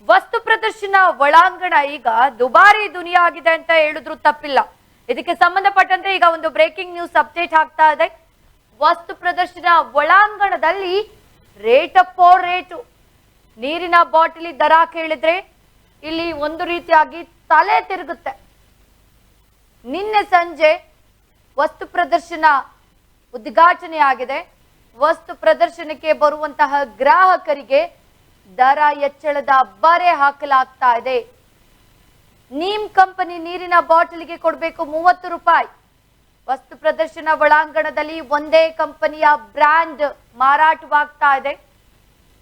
ವಸ್ತು ಪ್ರದರ್ಶನ ಒಳಾಂಗಣ ಈಗ ದುಬಾರಿ ದುನಿಯಾ ಆಗಿದೆ ಅಂತ ಹೇಳಿದ್ರು ತಪ್ಪಿಲ್ಲ. ಇದಕ್ಕೆ ಸಂಬಂಧಪಟ್ಟಂತೆ ಈಗ ಒಂದು ಬ್ರೇಕಿಂಗ್ ನ್ಯೂಸ್ ಅಪ್ಡೇಟ್ ಆಗ್ತಾ ಇದೆ. ವಸ್ತು ಪ್ರದರ್ಶನ ಒಳಾಂಗಣದಲ್ಲಿ ರೇಟ್ ಅಪ್ಪೋ ರೇಟು. ನೀರಿನ ಬಾಟಲಿ ದರ ಕೇಳಿದ್ರೆ ಇಲ್ಲಿ ಒಂದು ರೀತಿಯಾಗಿ ತಲೆ ತಿರುಗುತ್ತೆ. ನಿನ್ನೆ ಸಂಜೆ ವಸ್ತು ಪ್ರದರ್ಶನ ಉದ್ಘಾಟನೆ ಆಗಿದೆ. ವಸ್ತು ಪ್ರದರ್ಶನಕ್ಕೆ ಬರುವಂತಹ ಗ್ರಾಹಕರಿಗೆ ದರ ಹೆಚ್ಚಳದ ಬರೆ ಹಾಕಲಾಗ್ತಾ ಇದೆ. ನೀಮ್ ಕಂಪನಿ ನೀರಿನ ಬಾಟಲಿಗೆ ಕೊಡಬೇಕು 30 ರೂಪಾಯಿ. ವಸ್ತು ಪ್ರದರ್ಶನ ಒಳಾಂಗಣದಲ್ಲಿ ಒಂದೇ ಕಂಪನಿಯ ಬ್ರ್ಯಾಂಡ್ ಮಾರಾಟವಾಗ್ತಾ ಇದೆ.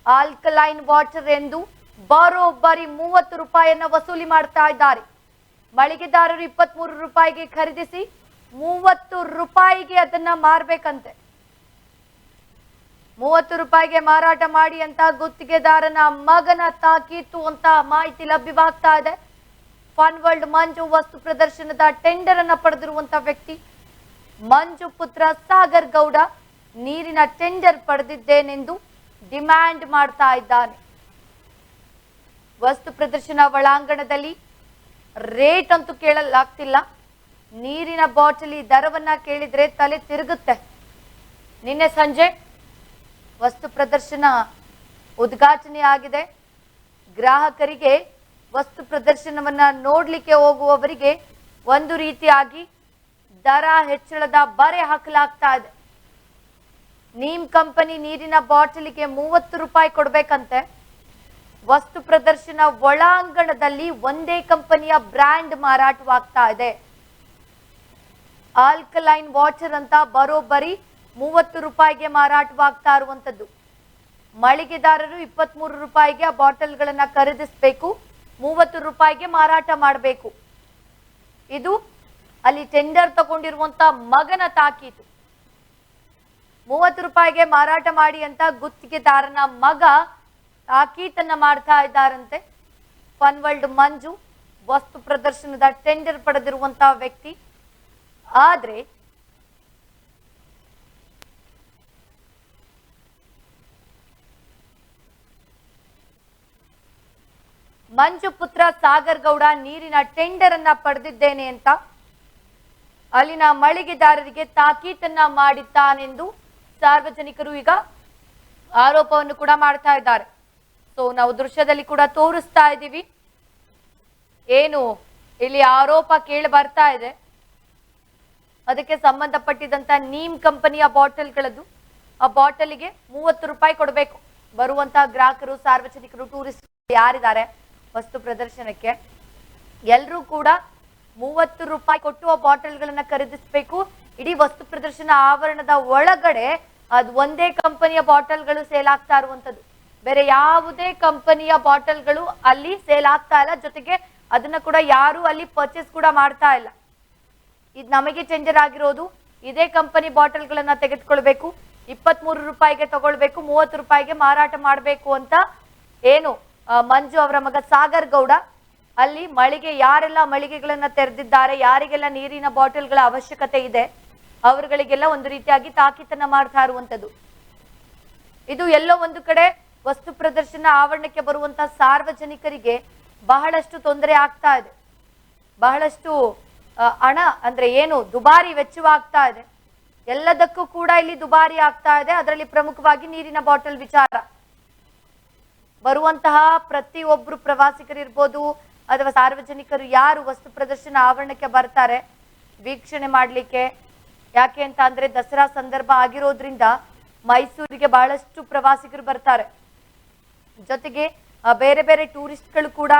ಆಲ್ಕಲೈನ್ ವಾಟರ್ ಎಂದು ಬರೋಬ್ಬರಿ 30 ರೂಪಾಯಿಯನ್ನ ವಸೂಲಿ ಮಾಡ್ತಾ ಇದ್ದಾರೆ. ಮಳಿಗೆದಾರರು 23 ರೂಪಾಯಿಗೆ ಖರೀದಿಸಿ 30 ರೂಪಾಯಿಗೆ ಅದನ್ನ ಮಾರ್ಬೇಕಂತೆ. 30 ರೂಪಾಯಿಗೆ ಮಾರಾಟ ಮಾಡಿ ಅಂತ ಗುತ್ತಿಗೆದಾರನ ಮಗನ ತಾಕೀತು ಅಂತ ಮಾಹಿತಿ ಲಭ್ಯವಾಗ್ತಾ ಇದೆ. ಫನ್ ವರ್ಲ್ಡ್ ಮಂಜು ವಸ್ತು ಪ್ರದರ್ಶನದ ಟೆಂಡರ್ ಅನ್ನ ಪಡೆದಿರುವಂತಹ ವ್ಯಕ್ತಿ. ಮಂಜು ಪುತ್ರ ಸಾಗರ್ ಗೌಡ ನೀರಿನ ಟೆಂಡರ್ ಪಡೆದಿದ್ದೇನೆಂದು ಡಿಮ್ಯಾಂಡ್ ಮಾಡ್ತಾ ಇದ್ದಾನೆ. ವಸ್ತು ಪ್ರದರ್ಶನ ಒಳಾಂಗಣದಲ್ಲಿ ರೇಟ್ ಅಂತೂ ಕೇಳಲಾಗ್ತಿಲ್ಲ. ನೀರಿನ ಬಾಟಲಿ ದರವನ್ನ ಕೇಳಿದ್ರೆ ತಲೆ ತಿರುಗುತ್ತೆ. ನಿನ್ನೆ ಸಂಜೆ ವಸ್ತು ಪ್ರದರ್ಶನ ಉದ್ಘಾಟನೆ ಆಗಿದೆ. ಗ್ರಾಹಕರಿಗೆ ವಸ್ತು ಪ್ರದರ್ಶನವನ್ನ ನೋಡ್ಲಿಕ್ಕೆ ಹೋಗುವವರಿಗೆ ಒಂದು ರೀತಿಯಾಗಿ ದರ ಹೆಚ್ಚಳದ ಬರೆ ಹಾಕಲಾಗ್ತಾ ಇದೆ. ನೀಮ್ ಕಂಪನಿ ನೀರಿನ ಬಾಟಲಿಗೆ 30 ರೂಪಾಯಿ ಕೊಡ್ಬೇಕಂತೆ. ವಸ್ತು ಪ್ರದರ್ಶನ ಒಳಾಂಗಣದಲ್ಲಿ ಒಂದೇ ಕಂಪನಿಯ ಬ್ರ್ಯಾಂಡ್ ಮಾರಾಟವಾಗ್ತಾ ಇದೆ. ಆಲ್ಕಲೈನ್ ವಾಟರ್ ಅಂತ ಬರೋಬ್ಬರಿ 30 ರೂಪಾಯಿಗೆ ಮಾರಾಟವಾಗ್ತಾ ಇರುವಂತದ್ದು. ಮಳಿಗೆದಾರರು 23 ರೂಪಾಯಿಗೆ ಆ ಬಾಟಲ್ಗಳನ್ನ ಖರೀದಿಸಬೇಕು, 30 ರೂಪಾಯಿಗೆ ಮಾರಾಟ ಮಾಡಬೇಕು. ಇದು ಅಲ್ಲಿ ಟೆಂಡರ್ ತಗೊಂಡಿರುವಂತ ಮಗನ ತಾಕೀತು. 30 ರೂಪಾಯಿಗೆ ಮಾರಾಟ ಮಾಡಿ ಅಂತ ಗುತ್ತಿಗೆದಾರನ ಮಗ ತಾಕೀತನ್ನ ಮಾಡ್ತಾ ಇದ್ದಾರಂತೆ. ಫನ್ ವರ್ಲ್ಡ್ ಮಂಜು ವಸ್ತು ಪ್ರದರ್ಶನದ ಟೆಂಡರ್ ಪಡೆದಿರುವಂತಹ ವ್ಯಕ್ತಿ. ಆದ್ರೆ ಮಂಜು ಪುತ್ರ ಸಾಗರ್ ಗೌಡ ನೀರಿನ ಟೆಂಡರ್ ಅನ್ನ ಪಡೆದಿದ್ದೇನೆ ಅಂತ ಅಲ್ಲಿನ ಮಳಿಗೆದಾರರಿಗೆ ತಾಕೀತನ್ನ ಮಾಡಿದ್ದಾನೆಂದು ಸಾರ್ವಜನಿಕರು ಈಗ ಆರೋಪವನ್ನು ಕೂಡ ಮಾಡ್ತಾ ಇದ್ದಾರೆ. ಸೊ ನಾವು ದೃಶ್ಯದಲ್ಲಿ ಕೂಡ ತೋರಿಸ್ತಾ ಇದ್ದೀವಿ. ಏನು ಇಲ್ಲಿ ಆರೋಪ ಕೇಳಿ ಬರ್ತಾ ಇದೆ, ಅದಕ್ಕೆ ಸಂಬಂಧಪಟ್ಟಿದಂತ ನೀಮ್ ಕಂಪನಿಯ ಬಾಟಲ್ಗಳದ್ದು ಆ ಬಾಟಲಿಗೆ 30 ರೂಪಾಯಿ ಕೊಡಬೇಕು. ಬರುವಂತಹ ಗ್ರಾಹಕರು, ಸಾರ್ವಜನಿಕರು, ಟೂರಿಸ್ಟ್ ಯಾರಿದ್ದಾರೆ ವಸ್ತು ಪ್ರದರ್ಶನಕ್ಕೆ ಎಲ್ಲರೂ ಕೂಡ 30 ರೂಪಾಯಿ ಕೊಟ್ಟು ಆ ಬಾಟಲ್ಗಳನ್ನ ಖರೀದಿಸಬೇಕು. ಇಡೀ ವಸ್ತು ಪ್ರದರ್ಶನ ಆವರಣದ ಒಳಗಡೆ ಅದು ಒಂದೇ ಕಂಪನಿಯ ಬಾಟಲ್ಗಳು ಸೇಲ್ ಆಗ್ತಾ ಇರುವಂತದ್ದು. ಬೇರೆ ಯಾವುದೇ ಕಂಪನಿಯ ಬಾಟಲ್ಗಳು ಅಲ್ಲಿ ಸೇಲ್ ಆಗ್ತಾ ಇಲ್ಲ. ಜೊತೆಗೆ ಅದನ್ನ ಕೂಡ ಯಾರು ಅಲ್ಲಿ ಪರ್ಚೇಸ್ ಕೂಡ ಮಾಡ್ತಾ ಇಲ್ಲ. ಇದು ನಮಗೆ ಟೆಂಡರ್ ಆಗಿರೋದು ಇದೇ ಕಂಪನಿ ಬಾಟಲ್ಗಳನ್ನ ತೆಗೆದುಕೊಳ್ಬೇಕು, 23 ರೂಪಾಯಿಗೆ ತಗೊಳ್ಬೇಕು, 30 ರೂಪಾಯಿಗೆ ಮಾರಾಟ ಮಾಡಬೇಕು ಅಂತ ಏನು ಮಂಜು ಅವರ ಮಗ ಸಾಗರ್ ಗೌಡ ಅಲ್ಲಿ ಮಳಿಗೆ ಯಾರೆಲ್ಲ ಮಳಿಗೆಗಳನ್ನ ತೆರೆದಿದ್ದಾರೆ, ಯಾರಿಗೆಲ್ಲ ನೀರಿನ ಬಾಟಲ್ಗಳ ಅವಶ್ಯಕತೆ ಇದೆ ಅವರುಗಳಿಗೆಲ್ಲ ಒಂದು ರೀತಿಯಾಗಿ ತಾಕೀತನ್ನ ಮಾಡ್ತಾ ಇರುವಂತದ್ದು. ಇದು ಎಲ್ಲೋ ಒಂದು ಕಡೆ ವಸ್ತು ಪ್ರದರ್ಶನ ಆವರಣಕ್ಕೆ ಬರುವಂತ ಸಾರ್ವಜನಿಕರಿಗೆ ಬಹಳಷ್ಟು ತೊಂದರೆ ಆಗ್ತಾ ಇದೆ. ಬಹಳಷ್ಟು ಹಣ ಅಂದ್ರೆ ಏನು ದುಬಾರಿ ವೆಚ್ಚವಾಗ್ತಾ ಇದೆ. ಎಲ್ಲದಕ್ಕೂ ಕೂಡ ಇಲ್ಲಿ ದುಬಾರಿ ಆಗ್ತಾ ಇದೆ. ಅದರಲ್ಲಿ ಪ್ರಮುಖವಾಗಿ ನೀರಿನ ಬಾಟಲ್ ವಿಚಾರ. ಬರುವಂತಹ ಪ್ರತಿಯೊಬ್ರು ಪ್ರವಾಸಿಗರಿರ್ಬೋದು ಅಥವಾ ಸಾರ್ವಜನಿಕರು ಯಾರು ವಸ್ತು ಪ್ರದರ್ಶನ ಆವರಣಕ್ಕೆ ಬರ್ತಾರೆ ವೀಕ್ಷಣೆ ಮಾಡ್ಲಿಕ್ಕೆ, ಯಾಕೆ ಅಂತ ಅಂದ್ರೆ ದಸರಾ ಸಂದರ್ಭ ಆಗಿರೋದ್ರಿಂದ ಮೈಸೂರಿಗೆ ಬಹಳಷ್ಟು ಪ್ರವಾಸಿಗರು ಬರ್ತಾರೆ. ಜೊತೆಗೆ ಬೇರೆ ಬೇರೆ ಟೂರಿಸ್ಟ್ಗಳು ಕೂಡ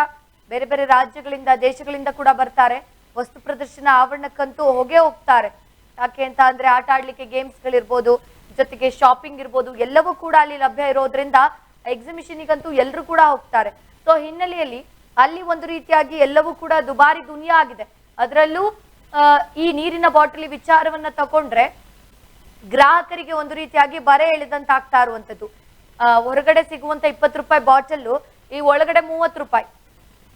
ಬೇರೆ ಬೇರೆ ರಾಜ್ಯಗಳಿಂದ, ದೇಶಗಳಿಂದ ಕೂಡ ಬರ್ತಾರೆ. ವಸ್ತು ಪ್ರದರ್ಶನ ಆವರಣಕ್ಕಂತೂ ಹೋಗ್ತಾರೆ. ಯಾಕೆ ಅಂತ ಅಂದ್ರೆ ಆಟ ಆಡ್ಲಿಕ್ಕೆ ಗೇಮ್ಸ್ಗಳಿರ್ಬೋದು, ಜೊತೆಗೆ ಶಾಪಿಂಗ್ ಇರ್ಬೋದು, ಎಲ್ಲವೂ ಕೂಡ ಅಲ್ಲಿ ಲಭ್ಯ ಇರೋದ್ರಿಂದ ಎಕ್ಸಿಬಿಷನ್ಗಂತೂ ಎಲ್ಲರೂ ಕೂಡ ಹೋಗ್ತಾರೆ. ಸೊ ಹಿನ್ನೆಲೆಯಲ್ಲಿ ಅಲ್ಲಿ ಒಂದು ರೀತಿಯಾಗಿ ಎಲ್ಲವೂ ಕೂಡ ದುಬಾರಿ ದುನಿಯಾ ಆಗಿದೆ. ಅದರಲ್ಲೂ ಈ ನೀರಿನ ಬಾಟಲಿ ವಿಚಾರವನ್ನ ತಗೊಂಡ್ರೆ ಗ್ರಾಹಕರಿಗೆ ಒಂದು ರೀತಿಯಾಗಿ ಬರೆ ಎಳೆದಂತ ಆಗ್ತಾ ಇರುವಂತದ್ದು. ಹೊರಗಡೆ ಸಿಗುವಂತ 20 ರೂಪಾಯಿ ಬಾಟಲ್ಲು ಈ ಒಳಗಡೆ 30 ರೂಪಾಯಿ.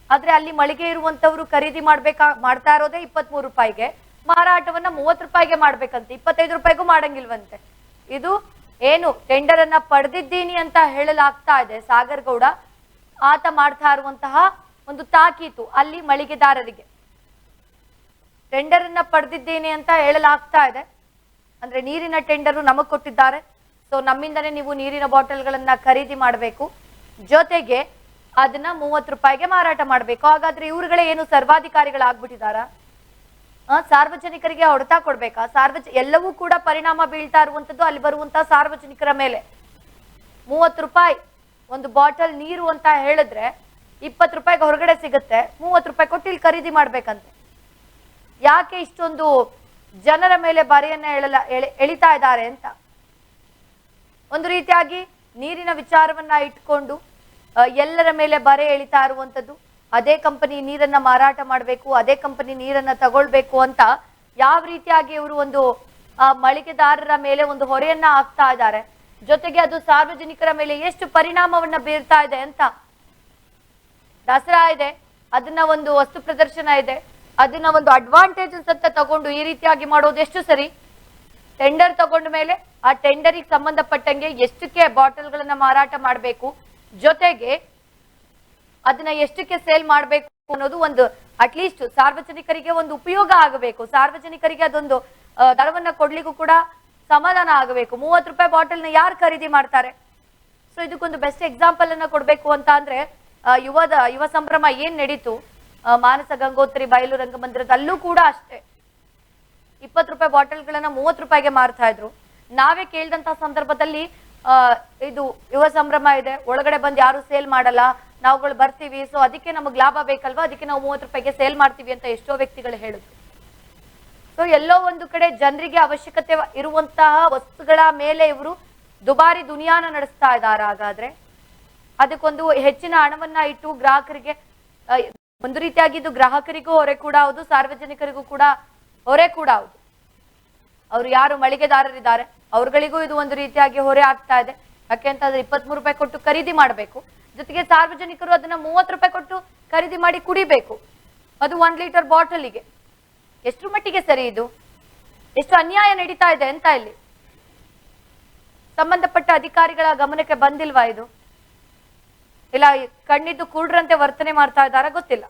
ಆದ್ರೆ ಅಲ್ಲಿ ಮಳಿಗೆ ಇರುವಂತವ್ರು ಖರೀದಿ ಮಾಡ್ತಾ ಇರೋದೇ 23 ರೂಪಾಯಿಗೆ, ಮಾರಾಟವನ್ನ 30 ರೂಪಾಯಿಗೆ ಮಾಡ್ಬೇಕಂತೆ, 25 ರೂಪಾಯಿಗೂ ಮಾಡಂಗಿಲ್ವಂತೆ. ಇದು ಏನು ಟೆಂಡರ್ ಅನ್ನ ಪಡೆದಿದ್ದೀನಿ ಅಂತ ಹೇಳಲಾಗ್ತಾ ಇದೆ ಸಾಗರ್ ಗೌಡ. ಆತ ಮಾಡ್ತಾ ಇರುವಂತಹ ಒಂದು ತಾಕೀತು ಅಲ್ಲಿ ಮಳಿಗೆದಾರರಿಗೆ. ಟೆಂಡರ್ ಅನ್ನ ಪಡೆದಿದ್ದೇನೆ ಅಂತ ಹೇಳಲಾಗ್ತಾ ಇದೆ. ಅಂದ್ರೆ ನೀರಿನ ಟೆಂಡರ್ ನಮಗ್ ಕೊಟ್ಟಿದ್ದಾರೆ, ಸೊ ನಮ್ಮಿಂದನೇ ನೀವು ನೀರಿನ ಬಾಟಲ್ಗಳನ್ನ ಖರೀದಿ ಮಾಡಬೇಕು, ಜೊತೆಗೆ ಅದನ್ನ 30 ರೂಪಾಯಿಗೆ ಮಾರಾಟ ಮಾಡಬೇಕು. ಹಾಗಾದ್ರೆ ಇವ್ರುಗಳೇ ಏನು ಸರ್ವಾಧಿಕಾರಿಗಳಾಗ್ಬಿಟ್ಟಿದಾರ? ಸಾರ್ವಜನಿಕರಿಗೆ ಹೊಡೆತ ಕೊಡ್ಬೇಕಾ? ಎಲ್ಲವೂ ಕೂಡ ಪರಿಣಾಮ ಬೀಳ್ತಾ ಇರುವಂತದ್ದು ಅಲ್ಲಿ ಬರುವಂತಹ ಸಾರ್ವಜನಿಕರ ಮೇಲೆ. 30 ರೂಪಾಯಿ ಒಂದು ಬಾಟಲ್ ನೀರು ಅಂತ ಹೇಳಿದ್ರೆ 20 ರೂಪಾಯಿಗೆ ಹೊರಗಡೆ ಸಿಗುತ್ತೆ, 30 ರೂಪಾಯಿ ಕೊಟ್ಟು ಇಲ್ಲಿ ಖರೀದಿ ಮಾಡ್ಬೇಕಂತೆ. ಯಾಕೆ ಇಷ್ಟೊಂದು ಜನರ ಮೇಲೆ ಬರೆಯನ್ನ ಎಳಿತಾ ಇದ್ದಾರೆ ಅಂತ. ಒಂದು ರೀತಿಯಾಗಿ ನೀರಿನ ವಿಚಾರವನ್ನ ಇಟ್ಕೊಂಡು ಎಲ್ಲರ ಮೇಲೆ ಬರೆ ಎಳಿತಾ ಇರುವಂತದ್ದು. ಅದೇ ಕಂಪನಿ ನೀರನ್ನ ಮಾರಾಟ ಮಾಡಬೇಕು, ಅದೇ ಕಂಪನಿ ನೀರನ್ನ ತಗೊಳ್ಬೇಕು ಅಂತ ಯಾವ ರೀತಿಯಾಗಿ ಇವರು ಒಂದು ಮಳಿಗೆದಾರರ ಮೇಲೆ ಒಂದು ಹೊರೆಯನ್ನ ಹಾಕ್ತಾ ಇದ್ದಾರೆ. ಜೊತೆಗೆ ಅದು ಸಾರ್ವಜನಿಕರ ಮೇಲೆ ಎಷ್ಟು ಪರಿಣಾಮವನ್ನ ಬೀರ್ತಾ ಇದೆ ಅಂತ. ದಸರಾ ಇದೆ, ಅದನ್ನ ಒಂದು ವಸ್ತು ಪ್ರದರ್ಶನ ಇದೆ, ಅದನ್ನ ಒಂದು ಅಡ್ವಾಂಟೇಜಸ್ ಅಂತ ತಗೊಂಡು ಈ ರೀತಿಯಾಗಿ ಮಾಡೋದು ಎಷ್ಟು ಸರಿ? ಟೆಂಡರ್ ತಗೊಂಡ ಮೇಲೆ ಆ ಟೆಂಡರಿಗೆ ಸಂಬಂಧಪಟ್ಟಂಗೆ ಎಷ್ಟಕ್ಕೆ ಬಾಟಲ್ಗಳನ್ನ ಮಾರಾಟ ಮಾಡಬೇಕು, ಜೊತೆಗೆ ಅದನ್ನ ಎಷ್ಟಕ್ಕೆ ಸೇಲ್ ಮಾಡಬೇಕು ಅನ್ನೋದು ಒಂದು ಅಟ್ಲೀಸ್ಟ್ ಸಾರ್ವಜನಿಕರಿಗೆ ಒಂದು ಉಪಯೋಗ ಆಗಬೇಕು. ಸಾರ್ವಜನಿಕರಿಗೆ ಅದೊಂದು ದರವನ್ನ ಕೊಡ್ಲಿಕ್ಕೂ ಕೂಡ ಸಮಾಧಾನ ಆಗಬೇಕು. 30 ರೂಪಾಯಿ ಬಾಟಲ್ನ ಯಾರು ಖರೀದಿ ಮಾಡ್ತಾರೆ? ಸೊ ಇದಕ್ಕೊಂದು ಬೆಸ್ಟ್ ಎಕ್ಸಾಂಪಲ್ ಅನ್ನ ಕೊಡ್ಬೇಕು ಅಂತ ಅಂದ್ರೆ ಯುವ ಸಂಭ್ರಮ ಏನ್ ನಡೀತು ಮಾನಸ ಗಂಗೋತ್ರಿ ಬಯಲು ರಂಗಮಂದಿರದ, ಅಲ್ಲೂ ಕೂಡ ಅಷ್ಟೇ 20 ರೂಪಾಯಿ ಬಾಟಲ್ಗಳನ್ನ 30 ರೂಪಾಯಿಗೆ ಮಾರ್ತಾ ಇದ್ರು. ನಾವೇ ಕೇಳಿದಂತಹ ಸಂದರ್ಭದಲ್ಲಿ ಇದು ಯುವ ಸಂಭ್ರಮ ಇದೆ, ಒಳಗಡೆ ಬಂದು ಯಾರು ಸೇಲ್ ಮಾಡಲ್ಲ, ನಾವುಗಳು ಬರ್ತೀವಿ, ಸೊ ಅದಕ್ಕೆ ನಮಗೆ ಲಾಭ ಬೇಕಲ್ವಾ, ಅದಕ್ಕೆ ನಾವು 30 ರೂಪಾಯಿಗೆ ಸೇಲ್ ಮಾಡ್ತೀವಿ ಅಂತ ಎಷ್ಟೋ ವ್ಯಕ್ತಿಗಳು ಹೇಳಿದ್ರು. ಸೊ ಎಲ್ಲೋ ಒಂದು ಕಡೆ ಜನರಿಗೆ ಅವಶ್ಯಕತೆ ಇರುವಂತಹ ವಸ್ತುಗಳ ಮೇಲೆ ಇವರು ದುಬಾರಿ ದುನಿಯಾನ ನಡೆಸ್ತಾ ಇದ್ದಾರೆ. ಹಾಗಾದ್ರೆ ಅದಕ್ಕೊಂದು ಹೆಚ್ಚಿನ ಹಣವನ್ನ ಇಟ್ಟು ಗ್ರಾಹಕರಿಗೆ ಒಂದು ರೀತಿಯಾಗಿ ಇದು ಗ್ರಾಹಕರಿಗೂ ಹೊರೆ ಕೂಡ ಹೌದು, ಸಾರ್ವಜನಿಕರಿಗೂ ಕೂಡ ಹೊರೆ ಕೂಡ ಹೌದು. ಅವ್ರು ಯಾರು ಮಳಿಗೆದಾರರಿದ್ದಾರೆ ಅವ್ರಗಳಿಗೂ ಇದು ಒಂದು ರೀತಿಯಾಗಿ ಹೊರೆ ಆಗ್ತಾ ಇದೆ. ಯಾಕೆ ಅಂತಂದ್ರೆ 23 ರೂಪಾಯಿ ಕೊಟ್ಟು ಖರೀದಿ ಮಾಡಬೇಕು, ಜೊತೆಗೆ ಸಾರ್ವಜನಿಕರು ಅದನ್ನ 30 ರೂಪಾಯಿ ಕೊಟ್ಟು ಖರೀದಿ ಮಾಡಿ ಕುಡಿಬೇಕು, ಅದು 1 ಲೀಟರ್ ಬಾಟಲಿಗೆ. ಎಷ್ಟು ಮಟ್ಟಿಗೆ ಸರಿ ಇದು? ಎಷ್ಟು ಅನ್ಯಾಯ ನಡೀತಾ ಇದೆ ಅಂತ ಇಲ್ಲಿ ಸಂಬಂಧಪಟ್ಟ ಅಧಿಕಾರಿಗಳ ಗಮನಕ್ಕೆ ಬಂದಿಲ್ವಾ ಇದು? ಇಲ್ಲ ಕಣ್ಣಿದ್ದು ಕೂಡ್ರಂತೆ ವರ್ತನೆ ಮಾಡ್ತಾ ಇದ್ದಾರಾ ಗೊತ್ತಿಲ್ಲ.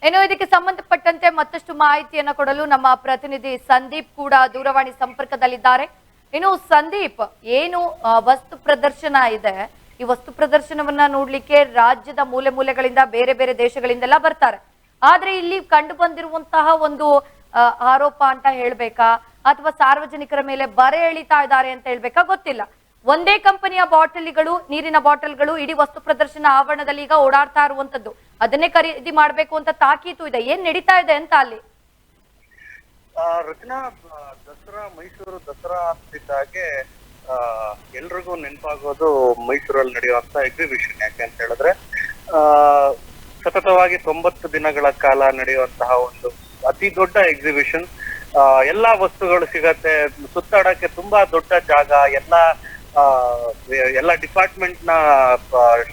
ಏನೋ ಇದಕ್ಕೆ ಸಂಬಂಧಪಟ್ಟಂತೆ ಮತ್ತಷ್ಟು ಮಾಹಿತಿಯನ್ನ ಕೊಡಲು ನಮ್ಮ ಪ್ರತಿನಿಧಿ ಸಂದೀಪ್ ಕೂಡ ದೂರವಾಣಿ ಸಂಪರ್ಕದಲ್ಲಿದ್ದಾರೆ. ಇನ್ನು ಸಂದೀಪ್, ಏನು ವಸ್ತು ಪ್ರದರ್ಶನ ಇದೆ, ಈ ವಸ್ತು ಪ್ರದರ್ಶನವನ್ನ ನೋಡ್ಲಿಕ್ಕೆ ರಾಜ್ಯದ ಮೂಲೆ ಮೂಲೆಗಳಿಂದ ಬೇರೆ ಬೇರೆ ದೇಶಗಳಿಂದೆಲ್ಲ ಬರ್ತಾರೆ. ಆದ್ರೆ ಇಲ್ಲಿ ಕಂಡು ಬಂದಿರುವಂತಹ ಒಂದು ಆರೋಪ ಅಂತ ಹೇಳ್ಬೇಕಾ ಅಥವಾ ಸಾರ್ವಜನಿಕರ ಮೇಲೆ ಬರೆ ಎಳಿತಾ ಇದ್ದಾರೆ ಅಂತ ಹೇಳ್ಬೇಕಾ ಗೊತ್ತಿಲ್ಲ. ಒಂದೇ ಕಂಪನಿಯ ಬಾಟಲಿಗಳು, ನೀರಿನ ಬಾಟಲ್ಗಳು ಇಡೀ ವಸ್ತು ಪ್ರದರ್ಶನ ಆವರಣದಲ್ಲಿ ಈಗ ಓಡಾಡ್ತಾ ಇರುವಂತದ್ದು, ಅದನ್ನೇ ಖರೀದಿ ಮಾಡ್ಬೇಕು ಅಂತ ತಾಕೀತು ಇದೆ. ಏನ್ ನಡೀತಾ ಇದೆ ಅಂತ ಅಲ್ಲಿ? ರಚನಾ, ದಸರಾ, ಮೈಸೂರು ದಸರಾ ಅಂತಿದ್ದಾಗೆ ಎಲ್ರಿಗೂ ನೆನಪಾಗೋದು ಮೈಸೂರಲ್ಲಿ ನಡೆಯುವಂತ ಎಕ್ಸಿಬಿಷನ್. ಯಾಕೆ ಅಂತ ಹೇಳಿದ್ರೆ ಸತತವಾಗಿ 90 ದಿನಗಳ ಕಾಲ ನಡೆಯುವಂತಹ ಒಂದು ಅತಿ ದೊಡ್ಡ ಎಕ್ಸಿಬಿಷನ್. ಎಲ್ಲಾ ವಸ್ತುಗಳು ಸಿಗತ್ತೆ, ಸುತ್ತಾಡಕ್ಕೆ ತುಂಬಾ ದೊಡ್ಡ ಜಾಗ, ಎಲ್ಲ ಡಿಪಾರ್ಟ್ಮೆಂಟ್ ನ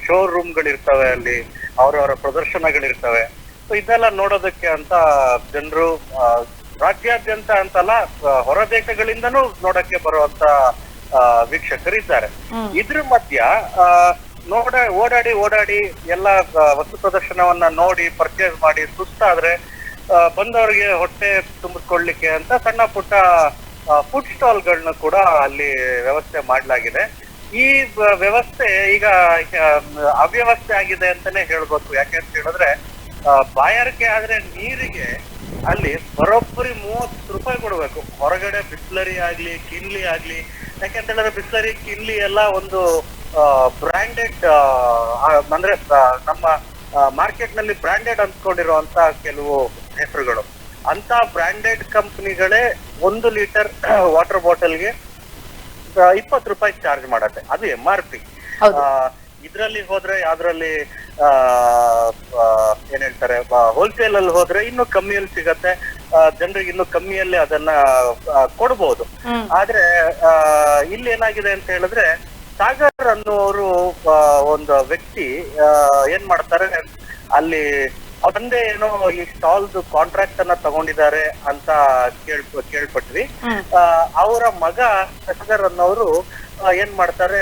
ಶೋರೂಮ್ ಗಳಿರ್ತವೆ, ಅಲ್ಲಿ ಅವರವರ ಪ್ರದರ್ಶನಗಳಿರ್ತವೆ. ಸೊ ಇದೆಲ್ಲ ನೋಡೋದಕ್ಕೆ ಅಂತ ಜನರು ರಾಜ್ಯಾದ್ಯಂತ ಅಂತಲ್ಲ, ಹೊರ ದೇಶಗಳಿಂದನೂ ನೋಡಕ್ಕೆ ಬರುವಂತ ವೀಕ್ಷಕರಿದ್ದಾರೆ. ಇದ್ರ ಮಧ್ಯ ಓಡಾಡಿ ಎಲ್ಲ ವಸ್ತು ಪ್ರದರ್ಶನವನ್ನ ನೋಡಿ ಪರ್ಚೇಸ್ ಮಾಡಿ ಸುಸ್ತಾದ್ರೆ ಬಂದವರಿಗೆ ಹೊಟ್ಟೆ ತುಂಬಿಸ್ಕೊಳ್ಳಿಕ್ಕೆ ಅಂತ ಸಣ್ಣ ಪುಟ್ಟ ಫುಡ್ ಸ್ಟಾಲ್ ಗಳನ್ನ ಕೂಡ ಅಲ್ಲಿ ವ್ಯವಸ್ಥೆ ಮಾಡಲಾಗಿದೆ. ಈ ವ್ಯವಸ್ಥೆ ಈಗ ಅವ್ಯವಸ್ಥೆ ಆಗಿದೆ ಅಂತಾನೆ ಹೇಳ್ಬೇಕು. ಯಾಕೆ ಅಂತ ಹೇಳಿದ್ರೆ ಬಾಯಾರಿಕೆ ಆದ್ರೆ ನೀರಿಗೆ ಅಲ್ಲಿ ಬರೋಬ್ಬರಿ 30 ರೂಪಾಯಿ ಕೊಡ್ಬೇಕು. ಹೊರಗಡೆ ಬಿಸ್ಲರಿ ಆಗ್ಲಿ ಕಿನ್ಲಿ ಆಗ್ಲಿ, ಯಾಕೆಂತ ಹೇಳಿದ್ರೆ ಬಿಸ್ಲರಿ ಕಿನ್ಲಿ ಎಲ್ಲ ಒಂದು ಬ್ರಾಂಡೆಡ್ ಅಂದ್ರೆ ನಮ್ಮ ಮಾರ್ಕೆಟ್ ನಲ್ಲಿ ಬ್ರಾಂಡೆಡ್ ಅಂದ್ಕೊಂಡಿರುವಂತ ಕೆಲವು ಹೆಸರುಗಳು. ಅಂತ ಬ್ರಾಂಡೆಡ್ ಕಂಪನಿಗಳೇ 1 ಲೀಟರ್ ವಾಟರ್ ಬಾಟಲ್ಗೆ 20 ರೂಪಾಯಿ ಚಾರ್ಜ್ ಮಾಡತ್ತೆ. ಅದು MRP. ಇದ್ರಲ್ಲಿ ಹೋದ್ರೆ ಯಾವ್ದ್ರಲ್ಲಿ ಏನ್ ಹೇಳ್ತಾರೆ ಹೋಲ್ಸೇಲ್ ಅಲ್ಲಿ ಹೋದ್ರೆ ಇನ್ನು ಕಮ್ಮಿಯಲ್ಲಿ ಸಿಗತ್ತೆ, ಜನರಿಗೆ ಇನ್ನು ಕಮ್ಮಿಯಲ್ಲಿ ಅದನ್ನ ಕೊಡ್ಬೋದು. ಆದ್ರೆ ಇಲ್ಲಿ ಏನಾಗಿದೆ ಅಂತ ಹೇಳಿದ್ರೆ ಸಾಗರ್ ಅನ್ನುವರು ಒಂದು ವ್ಯಕ್ತಿ ಏನ್ ಮಾಡ್ತಾರೆ, ಅಲ್ಲಿ ಅವರಂದೇ ಏನೋ ಈ ಸ್ಟಾಲ್ಸ್ ಕಾಂಟ್ರಾಕ್ಟ್ ಅನ್ನ ತಗೊಂಡಿದ್ದಾರೆ ಅಂತ ಕೇಳ್ಪಟ್ವಿ. ಅವರ ಮಗ ಸಾಗರ್ ಅನ್ನೋರು ಏನ್ ಮಾಡ್ತಾರೆ,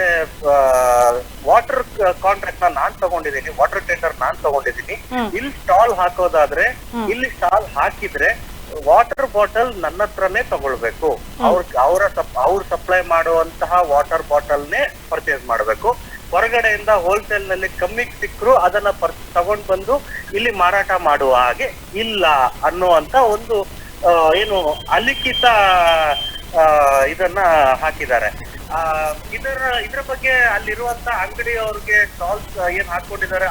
ವಾಟರ್ ಕಾಂಟ್ರಾಕ್ಟ್ ನಾನ್ ತಗೊಂಡಿದ್ದೀನಿ, ವಾಟರ್ ಟೆಂಡರ್ ನಾನ್ ತಗೊಂಡಿದ್ದೀನಿ, ಇಲ್ಲಿ ಸ್ಟಾಲ್ ಹಾಕೋದಾದ್ರೆ ಇಲ್ಲಿ ಸ್ಟಾಲ್ ಹಾಕಿದ್ರೆ ವಾಟರ್ ಬಾಟಲ್ ನನ್ನ ಹತ್ರನೇ ತಗೊಳ್ಬೇಕು, ಅವ್ರು ಸಪ್ಲೈ ಮಾಡುವಂತಹ ವಾಟರ್ ಬಾಟಲ್ನೇ ಪರ್ಚೇಸ್ ಮಾಡ್ಬೇಕು, ಹೊರಗಡೆಯಿಂದ ಹೋಲ್ಸೇಲ್ ನಲ್ಲಿ ಕಮ್ಮಿಗೆ ಸಿಕ್ಕರು ಅದನ್ನ ತಗೊಂಡ್ ಬಂದು ಇಲ್ಲಿ ಮಾರಾಟ ಮಾಡುವ ಹಾಗೆ ಇಲ್ಲ ಅನ್ನುವಂತ ಒಂದು ಅಲಿಖಿತ ಇದನ್ನ ಹಾಕಿದ್ದಾರೆ. ಇದ್ರ ಬಗ್ಗೆ ಅಲ್ಲಿರುವಂತ ಅಂಗಡಿಯವ್ರಿಗೆ ಸ್ಟಾಲ್ಸ್ ಏನ್ ಹಾಕೊಂಡಿದ್ದಾರೆ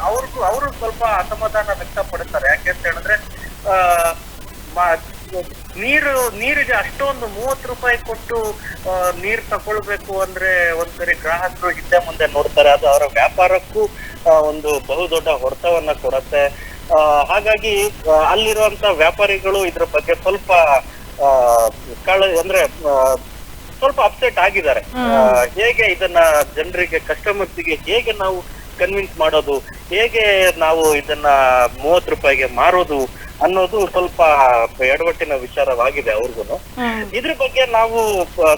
ಅವರು ಸ್ವಲ್ಪ ಅಸಮಾಧಾನ ವ್ಯಕ್ತಪಡಿಸ್ತಾರೆ. ಯಾಕೆಂತ ಹೇಳಿದ್ರೆ ನೀರಿಗೆ ಅಷ್ಟೊಂದು 30 ರೂಪಾಯಿ ಕೊಟ್ಟು ನೀರ್ ತಗೊಳ್ಬೇಕು ಅಂದ್ರೆ ಒಂದ್ಸರಿ ಗ್ರಾಹಕರು ಹಿಂದೆ ಮುಂದೆ ನೋಡ್ತಾರೆ, ಅದು ಅವರ ವ್ಯಾಪಾರಕ್ಕೂ ಒಂದು ಬಹುದೊಡ್ಡ ಹೊಡೆತವನ್ನ ಕೊಡತ್ತೆ. ಹಾಗಾಗಿ ಅಲ್ಲಿರುವಂತ ವ್ಯಾಪಾರಿಗಳು ಇದ್ರ ಬಗ್ಗೆ ಸ್ವಲ್ಪ ಸ್ವಲ್ಪ ಅಪ್ಸೆಟ್ ಆಗಿದ್ದಾರೆ. ಹೇಗೆ ಇದನ್ನ ಜನರಿಗೆ ಕಸ್ಟಮರ್ಸ್ಗೆ ಹೇಗೆ ನಾವು ಕನ್ವಿನ್ಸ್ ಮಾಡೋದು, ಹೇಗೆ ನಾವು ಇದನ್ನ 30 ರೂಪಾಯಿಗೆ ಮಾರೋದು ಅನ್ನೋದು ಸ್ವಲ್ಪ ಎಡವಟ್ಟಿನ ವಿಚಾರವಾಗಿದೆ ಅವ್ರಿಗೂ. ಇದ್ರ ಬಗ್ಗೆ ನಾವು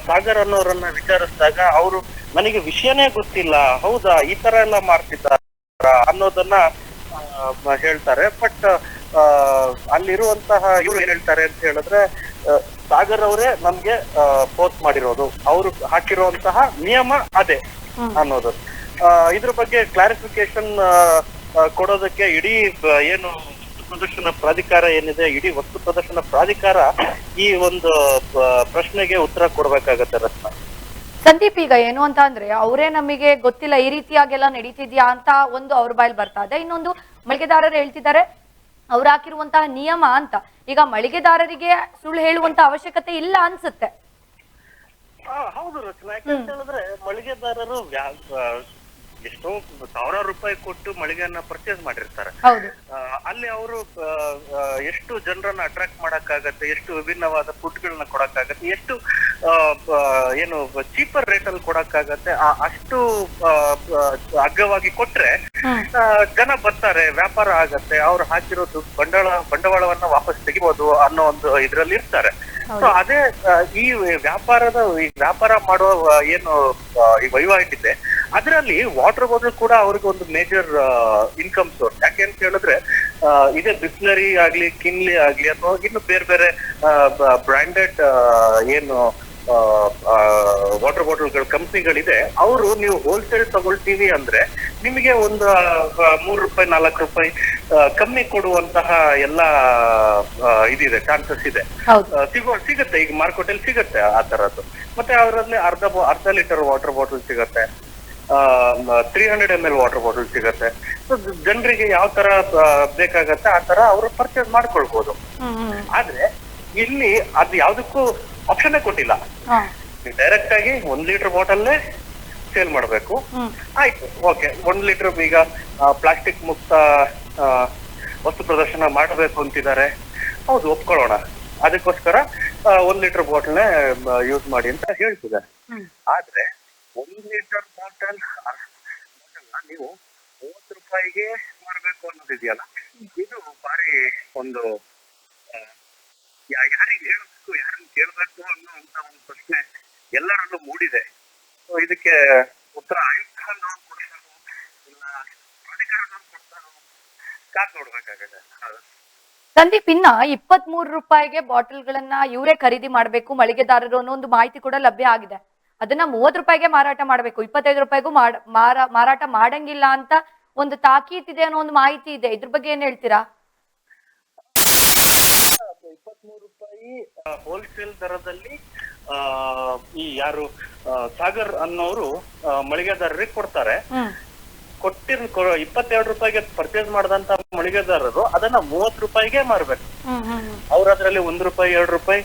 ಸಾಗರ್ ಅನ್ನೋರನ್ನ ವಿಚಾರಿಸಿದಾಗ ಅವರು ನನಗೆ ವಿಷಯನೇ ಗೊತ್ತಿಲ್ಲ, ಹೌದಾ ಈ ತರ ಎಲ್ಲ ಮಾಡ್ತಿದ್ದಾರ ಅನ್ನೋದನ್ನ ಹೇಳ್ತಾರೆ. ಬಟ್ ಅಲ್ಲಿರುವಂತಹ ಇವ್ರು ಏನ್ ಹೇಳ್ತಾರೆ ಅಂತ ಹೇಳಿದ್ರೆ, ಸಾಗರ್ ಅವರೇ ನಮ್ಗೆ ಪೋಸ್ಟ್ ಮಾಡಿರೋದು, ಅವರು ಹಾಕಿರುವಂತಹ ನಿಯಮ ಅದೇ ಅನ್ನೋದು. ಇದ್ರ ಬಗ್ಗೆ ಕ್ಲಾರಿಫಿಕೇಶನ್ ಕೊಡೋದಕ್ಕೆ ಇಡೀ ಏನು ಪ್ರದರ್ಶನ ಪ್ರಾಧಿಕಾರ ಏನಿದೆ, ಇಡೀ ವಸ್ತು ಪ್ರದರ್ಶನ ಪ್ರಾಧಿಕಾರ ಈ ಒಂದು ಪ್ರಶ್ನೆಗೆ ಉತ್ತರ ಕೊಡ್ಬೇಕಾಗತ್ತೆ ರತ್ನ. ಸಂದೀಪ್, ಈಗ ಏನು ಅಂತ ಅಂದ್ರೆ ಅವರೇ ನಮಗೆ ಗೊತ್ತಿಲ್ಲ ಈ ರೀತಿಯಾಗೆಲ್ಲ ನಡೀತಿದ್ಯಾ ಅಂತ ಒಂದು ಅವ್ರ ಬಾಯಲ್ಲಿ ಬರ್ತಾ ಇದೆ, ಇನ್ನೊಂದು ಮಳಿಗೆದಾರರು ಹೇಳ್ತಿದ್ದಾರೆ ಅವ್ರು ಹಾಕಿರುವಂತಹ ನಿಯಮ ಅಂತ. ಈಗ ಮಳಿಗೆದಾರರಿಗೆ ಸುಳ್ಳು ಹೇಳುವಂತ ಅವಶ್ಯಕತೆ ಇಲ್ಲ ಅನ್ಸುತ್ತೆ. ಹೌದು ರಚನಾ, ಯಾಕಂತ ಹೇಳಿದ್ರೆ ಮಳಿಗೆದಾರರು ಎಷ್ಟೋ ಸಾವಿರಾರು ರೂಪಾಯಿ ಕೊಟ್ಟು ಮಳಿಗೆಯನ್ನ ಪರ್ಚೇಸ್ ಮಾಡಿರ್ತಾರೆ. ಅಲ್ಲಿ ಅವರು ಎಷ್ಟು ಜನರನ್ನ ಅಟ್ರಾಕ್ಟ್ ಮಾಡಕ್ಕಾಗತ್ತೆ, ಎಷ್ಟು ವಿಭಿನ್ನವಾದ ಫುಡ್ಗಳನ್ನ ಕೊಡಕ್ಕಾಗತ್ತೆ, ಎಷ್ಟು ಚೀಪರ್ ರೇಟ್ ಅಲ್ಲಿ ಕೊಡಕ್ಕಾಗತ್ತೆ, ಅಷ್ಟು ಅಗ್ಗವಾಗಿ ಕೊಟ್ರೆ ಜನ ಬರ್ತಾರೆ, ವ್ಯಾಪಾರ ಆಗತ್ತೆ, ಅವ್ರು ಹಾಕಿರೋದು ಬಂಡವಾಳವನ್ನ ವಾಪಸ್ ತೆಗಿಬಹುದು ಅನ್ನೋ ಒಂದು ಇದ್ರಲ್ಲಿ ಇರ್ತಾರೆ. ಸೊ ಅದೇ ಈ ವ್ಯಾಪಾರ ಮಾಡುವ ಏನು ಈ ವಹಿವಾಟಿದೆ ಇದೆ, ಅದರಲ್ಲಿ ವಾಟರ್ ಬಾಟಲ್ ಕೂಡ ಅವ್ರಿಗೆ ಒಂದು ಮೇಜರ್ ಇನ್ಕಮ್ ಸೋರ್ಸ್. ಯಾಕೆ ಅಂತ ಹೇಳಿದ್ರೆ ಇದೇ ಬಿಸ್ಲರಿ ಆಗ್ಲಿ, ಕಿನ್ಲಿ ಆಗ್ಲಿ, ಅಥವಾ ಇನ್ನು ಬೇರೆ ಬೇರೆ ಬ್ರಾಂಡೆಡ್ ಏನು ವಾಟರ್ ಬಾಟಲ್ಗಳ ಕಂಪ್ನಿಗಳಿದೆ, ಅವರು ನೀವು ಹೋಲ್ಸೇಲ್ ತಗೊಳ್ತೀವಿ ಅಂದ್ರೆ ನಿಮಗೆ ಒಂದು 3 ರೂಪಾಯಿ 4 ರೂಪಾಯಿ ಕಮ್ಮಿ ಕೊಡುವಂತಹ ಎಲ್ಲ ಇದಿದೆ, ಚಾನ್ಸಸ್ ಇದೆ, ಸಿಗುತ್ತೆ. ಈಗ ಮಾರ್ಕೆಟಲ್ಲಿ ಸಿಗುತ್ತೆ ಆ ತರದ್ದು. ಮತ್ತೆ ಅವರಲ್ಲಿ ಅರ್ಧ ಲೀಟರ್ ವಾಟರ್ ಬಾಟಲ್ ಸಿಗುತ್ತೆ, 300 ml ವಾಟರ್ ಬಾಟಲ್ ಸಿಗುತ್ತೆ. ಸೊ ಜನರಿಗೆ ಯಾವ ತರ ಬೇಕಾಗತ್ತೆ ಆ ತರ ಅವರು ಪರ್ಚೇಸ್ ಮಾಡ್ಕೊಳ್ಬಹುದು. ಆದ್ರೆ ಇಲ್ಲಿ ಅದು ಯಾವ್ದಕ್ಕೂ ಆಪ್ಷನ್ ಕೊಟ್ಟಿಲ್ಲ, ಡೈರೆಕ್ಟ್ ಆಗಿ 1 ಲೀಟರ್ ಬಾಟಲ್ನೇ ಸೇಲ್ ಮಾಡ್ಬೇಕು. ಆಯ್ತು, ಓಕೆ, 1 ಲೀಟರ್ ಈಗ ಪ್ಲಾಸ್ಟಿಕ್ ಮುಕ್ತ ವಸ್ತು ಪ್ರದರ್ಶನ ಮಾಡಬೇಕು ಅಂತಿದ್ದಾರೆ, ಹೌದು ಒಪ್ಕೊಳ್ಳೋಣ, ಅದಕ್ಕೋಸ್ಕರ 1 ಲೀಟರ್ ಬಾಟಲ್ನೇ ಯೂಸ್ ಮಾಡಿ ಅಂತ ಹೇಳ್ತಿದ್ದಾರೆ. ಆದ್ರೆ 1 ಲೀಟರ್ ಬಾಟಲ್ ನೀವು 30 ರೂಪಾಯಿಗೆ ಮಾರಬೇಕು ಅನ್ನೋದಿದೆಯಲ್ಲ, ಇದು ಬಾರಿ ಒಂದು ಯಾರಿಗೆ ಹೇಳಬೇಕು, ಯಾರನ್ನು ಕೇಳಬೇಕು ಅನ್ನುವಂತ ಒಂದು ಪ್ರಶ್ನೆ ಎಲ್ಲರಲ್ಲೂ ಮೂಡಿದೆ. ಇದಕ್ಕೆ ಉತ್ತರ ಆಯುಕ್ತರನ್ನು ಕೊಡ್ತಾರೋ ಇಲ್ಲ ಪ್ರಾಧಿಕಾರದವ್ರು ಕೊಡ್ತಾರೋ ಕಾದ್ ನೋಡ್ಬೇಕಾಗಿದೆ. ಸಂದೀಪ್, ಇನ್ನ 23 ರೂಪಾಯಿಗೆ ಬಾಟಲ್ಗಳನ್ನ ಇವರೇ ಖರೀದಿ ಮಾಡ್ಬೇಕು ಮಳಿಗೆದಾರರು ಅನ್ನೋ ಒಂದು ಮಾಹಿತಿ ಕೂಡ ಲಭ್ಯ ಆಗಿದೆ. ಅದನ್ನ 30 ರೂಪಾಯಿಗೆ ಮಾರಾಟ ಮಾಡ್ಬೇಕು, 25 ರೂಪಾಯಿಗೂ ಮಾರಾಟ ಮಾಡಂಗಿಲ್ಲ ಅಂತ ಒಂದು ತಾಕೀತಿದೆ ಅನ್ನೋ ಒಂದು ಮಾಹಿತಿ ಇದೆ. ಇದ್ರ ಬಗ್ಗೆ ಏನ್ ಹೇಳ್ತೀರಾ? 23 ರೂಪಾಯಿ ಹೋಲ್ಸೇಲ್ ದರದಲ್ಲಿ ಈ ಯಾರು ಸಾಗರ್ ಅನ್ನೋರು ಮಳಿಗೆದಾರರಿಗೆ ಕೊಡ್ತಾರೆ. 22 ರೂಪಾಯಿಗೆ ಪರ್ಚೇಸ್ ಮಾಡಿದಂತ ಮಳಿಗೆದಾರರು ಅದನ್ನ 30 ರೂಪಾಯಿಗೆ ಮಾರ್ಬೇಕು. ಅವ್ರ ಅದ್ರಲ್ಲಿ 1 ರೂಪಾಯಿ 2 ರೂಪಾಯಿ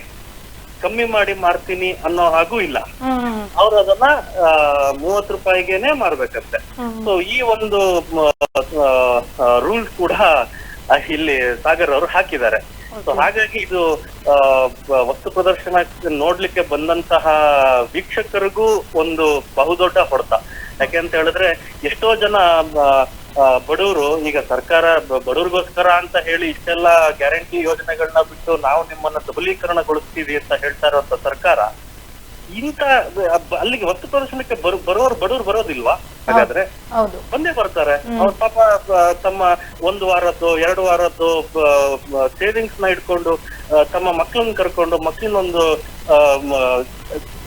ಕಮ್ಮಿ ಮಾಡಿ ಮಾರ್ತೀನಿ ಅನ್ನೋ ಹಾಗೂ ಇಲ್ಲ. ಹ್ಮ್ ಅವ್ರು ಅದನ್ನ 30 ರೂಪಾಯಿಗೆನೆ ಮಾರ್ಬೇಕಂತೆ. ಸೊ ಈ ಒಂದು ರೂಲ್ಸ್ ಕೂಡ ಇಲ್ಲಿ ಸಾಗರ್ ಅವರು ಹಾಕಿದ್ದಾರೆ. ಸೊ ಹಾಗಾಗಿ ಇದು ವಸ್ತು ಪ್ರದರ್ಶನ ನೋಡ್ಲಿಕ್ಕೆ ಬಂದಂತಹ ವೀಕ್ಷಕರಿಗೂ ಒಂದು ಬಹುದೊಡ್ಡ ಹೊಡೆತ. ಯಾಕೆ ಅಂತ ಹೇಳಿದ್ರೆ ಎಷ್ಟೋ ಜನ ಬಡವರು ಈಗ ಸರ್ಕಾರ ಬಡವ್ರಿಗೋಸ್ಕರ ಅಂತ ಹೇಳಿ ಇಷ್ಟೆಲ್ಲ ಗ್ಯಾರಂಟಿ ಯೋಜನೆಗಳನ್ನ ಬಿಟ್ಟು ನಾವು ನಿಮ್ಮನ್ನ ಸಬಲೀಕರಣಗೊಳಿಸ್ತೀವಿ ಅಂತ ಹೇಳ್ತಾ ಇರುವಂತ ಸರ್ಕಾರ ಇಂತ ಅಲ್ಲಿಗೆ ವಸ್ತು ಪ್ರದರ್ಶನಕ್ಕೆ ಬರೋರು ಬಡವ್ರು ಬರೋದಿಲ್ವಾ? ಹಾಗಾದ್ರೆ ಬಂದೇ ಬರ್ತಾರೆ. ಅವ್ರ ಪಾಪ ತಮ್ಮ 1 ವಾರದ್ದು 2 ವಾರದ್ದು ಸೇವಿಂಗ್ಸ್ ನ ಇಟ್ಕೊಂಡು ತಮ್ಮ ಮಕ್ಕಳನ್ನ ಕರ್ಕೊಂಡು ಮಕ್ಕಳನ್ನೊಂದು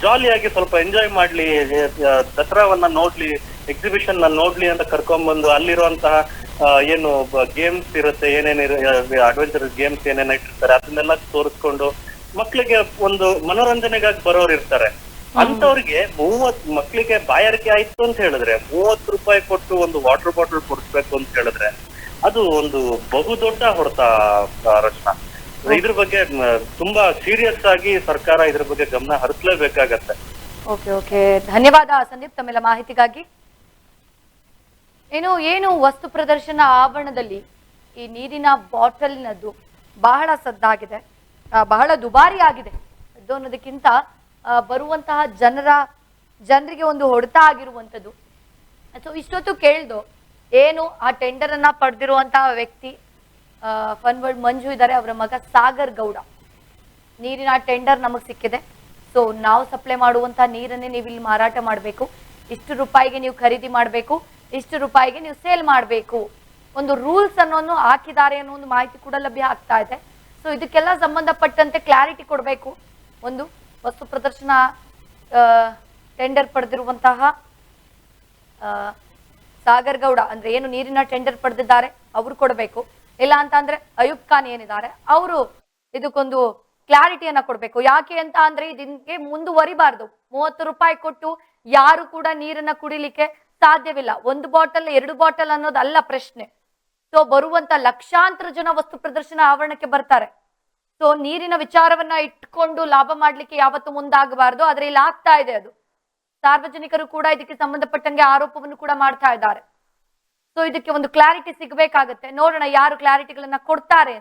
ಜಾಲಿಯಾಗಿ ಸ್ವಲ್ಪ ಎಂಜಾಯ್ ಮಾಡ್ಲಿ, ದಸರಾವನ್ನ ನೋಡ್ಲಿ, ಎಕ್ಸಿಬಿಷನ್ ನ ನೋಡ್ಲಿ ಅಂತ ಕರ್ಕೊಂಡ್ಬಂದು ಅಲ್ಲಿರುವಂತಹ ಏನು ಗೇಮ್ಸ್ ಇರುತ್ತೆ, ಅಡ್ವೆಂಚರಸ್ ಗೇಮ್ಸ್ ಏನೇನ ಇಟ್ಟಿರ್ತಾರೆ ಅದನ್ನೆಲ್ಲ ತೋರಿಸ್ಕೊಂಡು ಮಕ್ಳಿಗೆ ಒಂದು ಮನೋರಂಜನೆಗಾಗಿ ಬರೋರು ಇರ್ತಾರೆ. ಅಂತವ್ರಿಗೆ ಮಕ್ಳಿಗೆ ಬಾಯಾರಿಕೆ ಆಯ್ತು ಅಂತ ಹೇಳಿದ್ರೆ 30 ರೂಪಾಯಿ ಕೊಟ್ಟು ಒಂದು ವಾಟರ್ ಬಾಟಲ್ ಕೊಡಿಸ್ಬೇಕು ಅಂತ ಹೇಳಿದ್ರೆ ಅದು ಒಂದು ಬಹುದೊಡ್ಡ ಹೊಡೆತ ರಚನಾ. ಇದ್ರ ಬಗ್ಗೆ ತುಂಬಾ ಸೀರಿಯಸ್ ಆಗಿ ಸರ್ಕಾರ ಇದ್ರ ಬಗ್ಗೆ ಗಮನ ಹರಿಸಲೇಬೇಕಾಗತ್ತೆ. ಓಕೆ ಧನ್ಯವಾದ ಸಂದೀಪ್ ತಮ್ಮೆಲ್ಲ ಮಾಹಿತಿಗಾಗಿ. ಏನು ವಸ್ತು ಪ್ರದರ್ಶನ ಆವರಣದಲ್ಲಿ ಈ ನೀರಿನ ಬಾಟಲ್ನದ್ದು ಬಹಳ ಸದ್ದಾಗಿದೆ, ಬಹಳ ದುಬಾರಿ ಆಗಿದೆ. ಅದು ಅನ್ನೋದಕ್ಕಿಂತ ಬರುವಂತಹ ಜನರಿಗೆ ಒಂದು ಹೊಡೆತ ಆಗಿರುವಂಥದ್ದು. ಸೊ ಇಷ್ಟೊತ್ತು ಕೇಳ್ದು ಏನು ಆ ಟೆಂಡರ್ ಅನ್ನ ಪಡೆದಿರುವಂತಹ ವ್ಯಕ್ತಿ ಫನ್ ವರ್ಲ್ಡ್ ಮಂಜು ಇದ್ದಾರೆ, ಅವರ ಮಗ ಸಾಗರ್ ಗೌಡ. ನೀರಿನ ಟೆಂಡರ್ ನಮಗೆ ಸಿಕ್ಕಿದೆ, ಸೊ ನಾವು ಸಪ್ಲೈ ಮಾಡುವಂತಹ ನೀರನ್ನೇ ನೀವು ಇಲ್ಲಿ ಮಾರಾಟ ಮಾಡಬೇಕು, ಇಷ್ಟು ರೂಪಾಯಿಗೆ ನೀವು ಖರೀದಿ ಮಾಡಬೇಕು, ಇಷ್ಟು ರೂಪಾಯಿಗೆ ನೀವು ಸೇಲ್ ಮಾಡಬೇಕು, ಒಂದು ರೂಲ್ಸ್ ಅನ್ನೋನು ಹಾಕಿದ್ದಾರೆ ಅನ್ನೋ ಒಂದು ಮಾಹಿತಿ ಕೂಡ ಲಭ್ಯ ಆಗ್ತಾ ಇದೆ. ಸೊ ಇದಕ್ಕೆಲ್ಲ ಸಂಬಂಧಪಟ್ಟಂತೆ ಕ್ಲಾರಿಟಿ ಕೊಡಬೇಕು. ಒಂದು ವಸ್ತು ಪ್ರದರ್ಶನ ಟೆಂಡರ್ ಪಡೆದಿರುವಂತಹ ಸಾಗರ್ ಗೌಡ ಅಂದ್ರೆ ಏನು ನೀರಿನ ಟೆಂಡರ್ ಪಡೆದಿದ್ದಾರೆ ಅವರು ಕೊಡಬೇಕು, ಇಲ್ಲ ಅಂತ ಅಂದ್ರೆ ಅಯೂಬ್ ಖಾನ್ ಏನಿದ್ದಾರೆ ಅವರು ಇದಕ್ಕೊಂದು ಕ್ಲಾರಿಟಿಯನ್ನ ಕೊಡ್ಬೇಕು. ಯಾಕೆ ಅಂತ ಅಂದ್ರೆ ಇದಕ್ಕೆ ಮುಂದುವರಿಬಾರ್ದು. 30 ರೂಪಾಯಿ ಕೊಟ್ಟು ಯಾರು ಕೂಡ ನೀರನ್ನ ಕುಡಿಲಿಕ್ಕೆ ಸಾಧ್ಯವಿಲ್ಲ. 1 ಬಾಟಲ್ 2 ಬಾಟಲ್ ಅನ್ನೋದಲ್ಲ ಪ್ರಶ್ನೆ. ಸೊ ಬರುವಂತ ಲಕ್ಷಾಂತರ ಜನ ವಸ್ತು ಪ್ರದರ್ಶನ ಆವರಣಕ್ಕೆ ಬರ್ತಾರೆ. ಸೊ ನೀರಿನ ವಿಚಾರವನ್ನ ಇಟ್ಕೊಂಡು ಲಾಭ ಮಾಡ್ಲಿಕ್ಕೆ ಯಾವತ್ತೂ ಮುಂದಾಗಬಾರ್ದು. ಆದ್ರೆ ಇಲ್ಲಿ ಆಗ್ತಾ ಇದೆ ಅದು. ಸಾರ್ವಜನಿಕರು ಕೂಡ ಇದಕ್ಕೆ ಸಂಬಂಧಪಟ್ಟಂಗೆ ಆರೋಪವನ್ನು ಕೂಡ ಮಾಡ್ತಾ ಇದ್ದಾರೆ. ಸೊ ಇದಕ್ಕೆ ಒಂದು ಕ್ಲಾರಿಟಿ ಸಿಗಬೇಕಾಗತ್ತೆ. ನೋಡೋಣ ಯಾರು ಕ್ಲಾರಿಟಿಗಳನ್ನ ಕೊಡ್ತಾರೆ.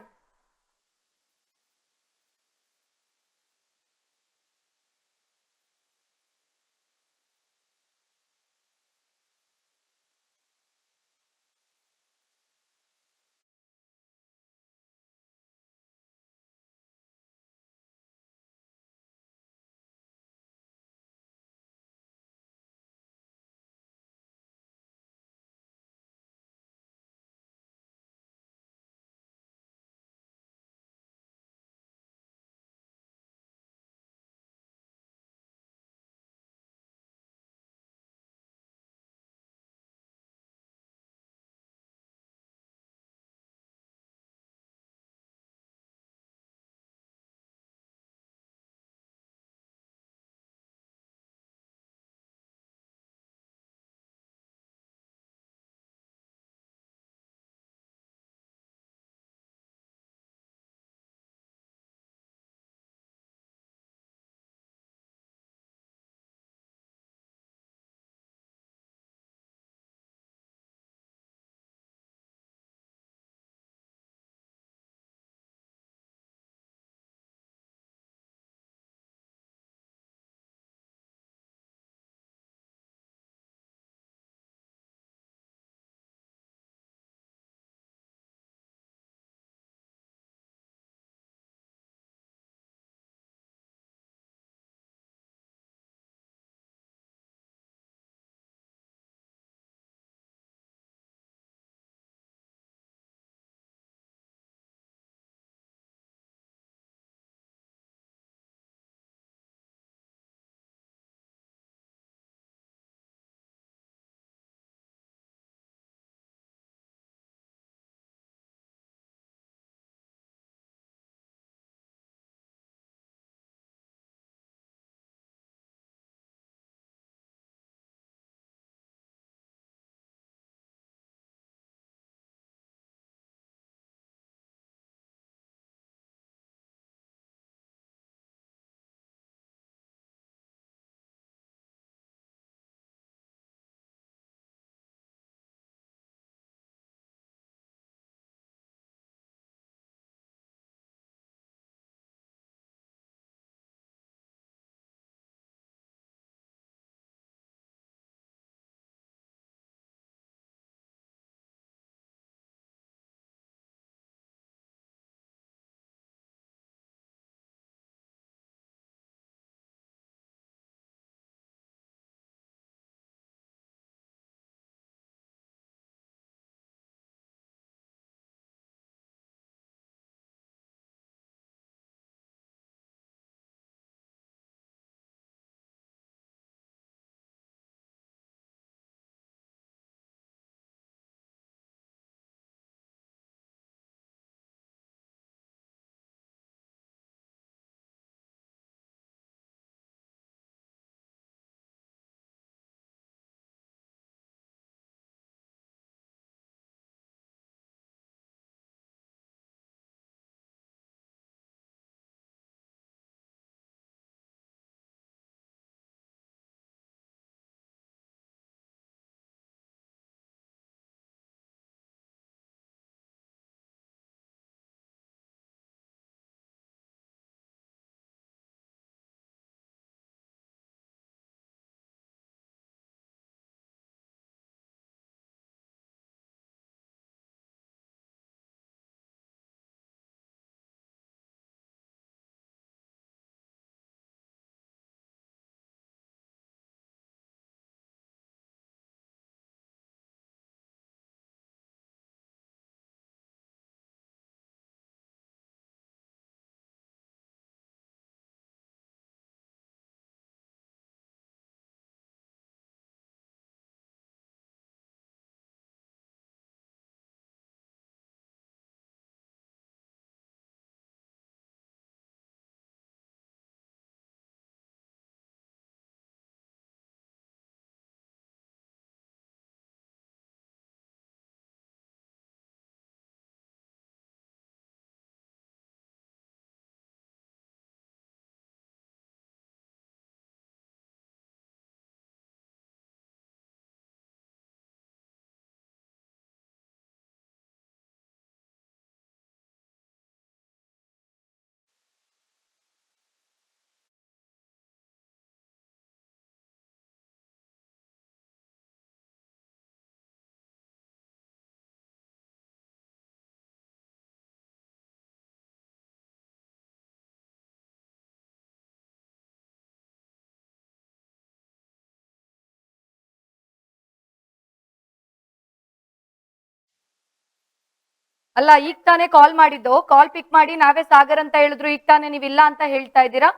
ಅಲ್ಲ, ಈಗ ತಾನೇ ಕಾಲ್ ಮಾಡಿದ್ದು, ಕಾಲ್ ಪಿಕ್ ಮಾಡಿ ನಾವೇ ಸಾಗರ್ ಅಂತ ಹೇಳಿದ್ರು, ಈಗ ತಾನೇ ನೀವಿಲ್ಲ ಅಂತ ಹೇಳ್ತಾ ಇದ್ದೀರಾ.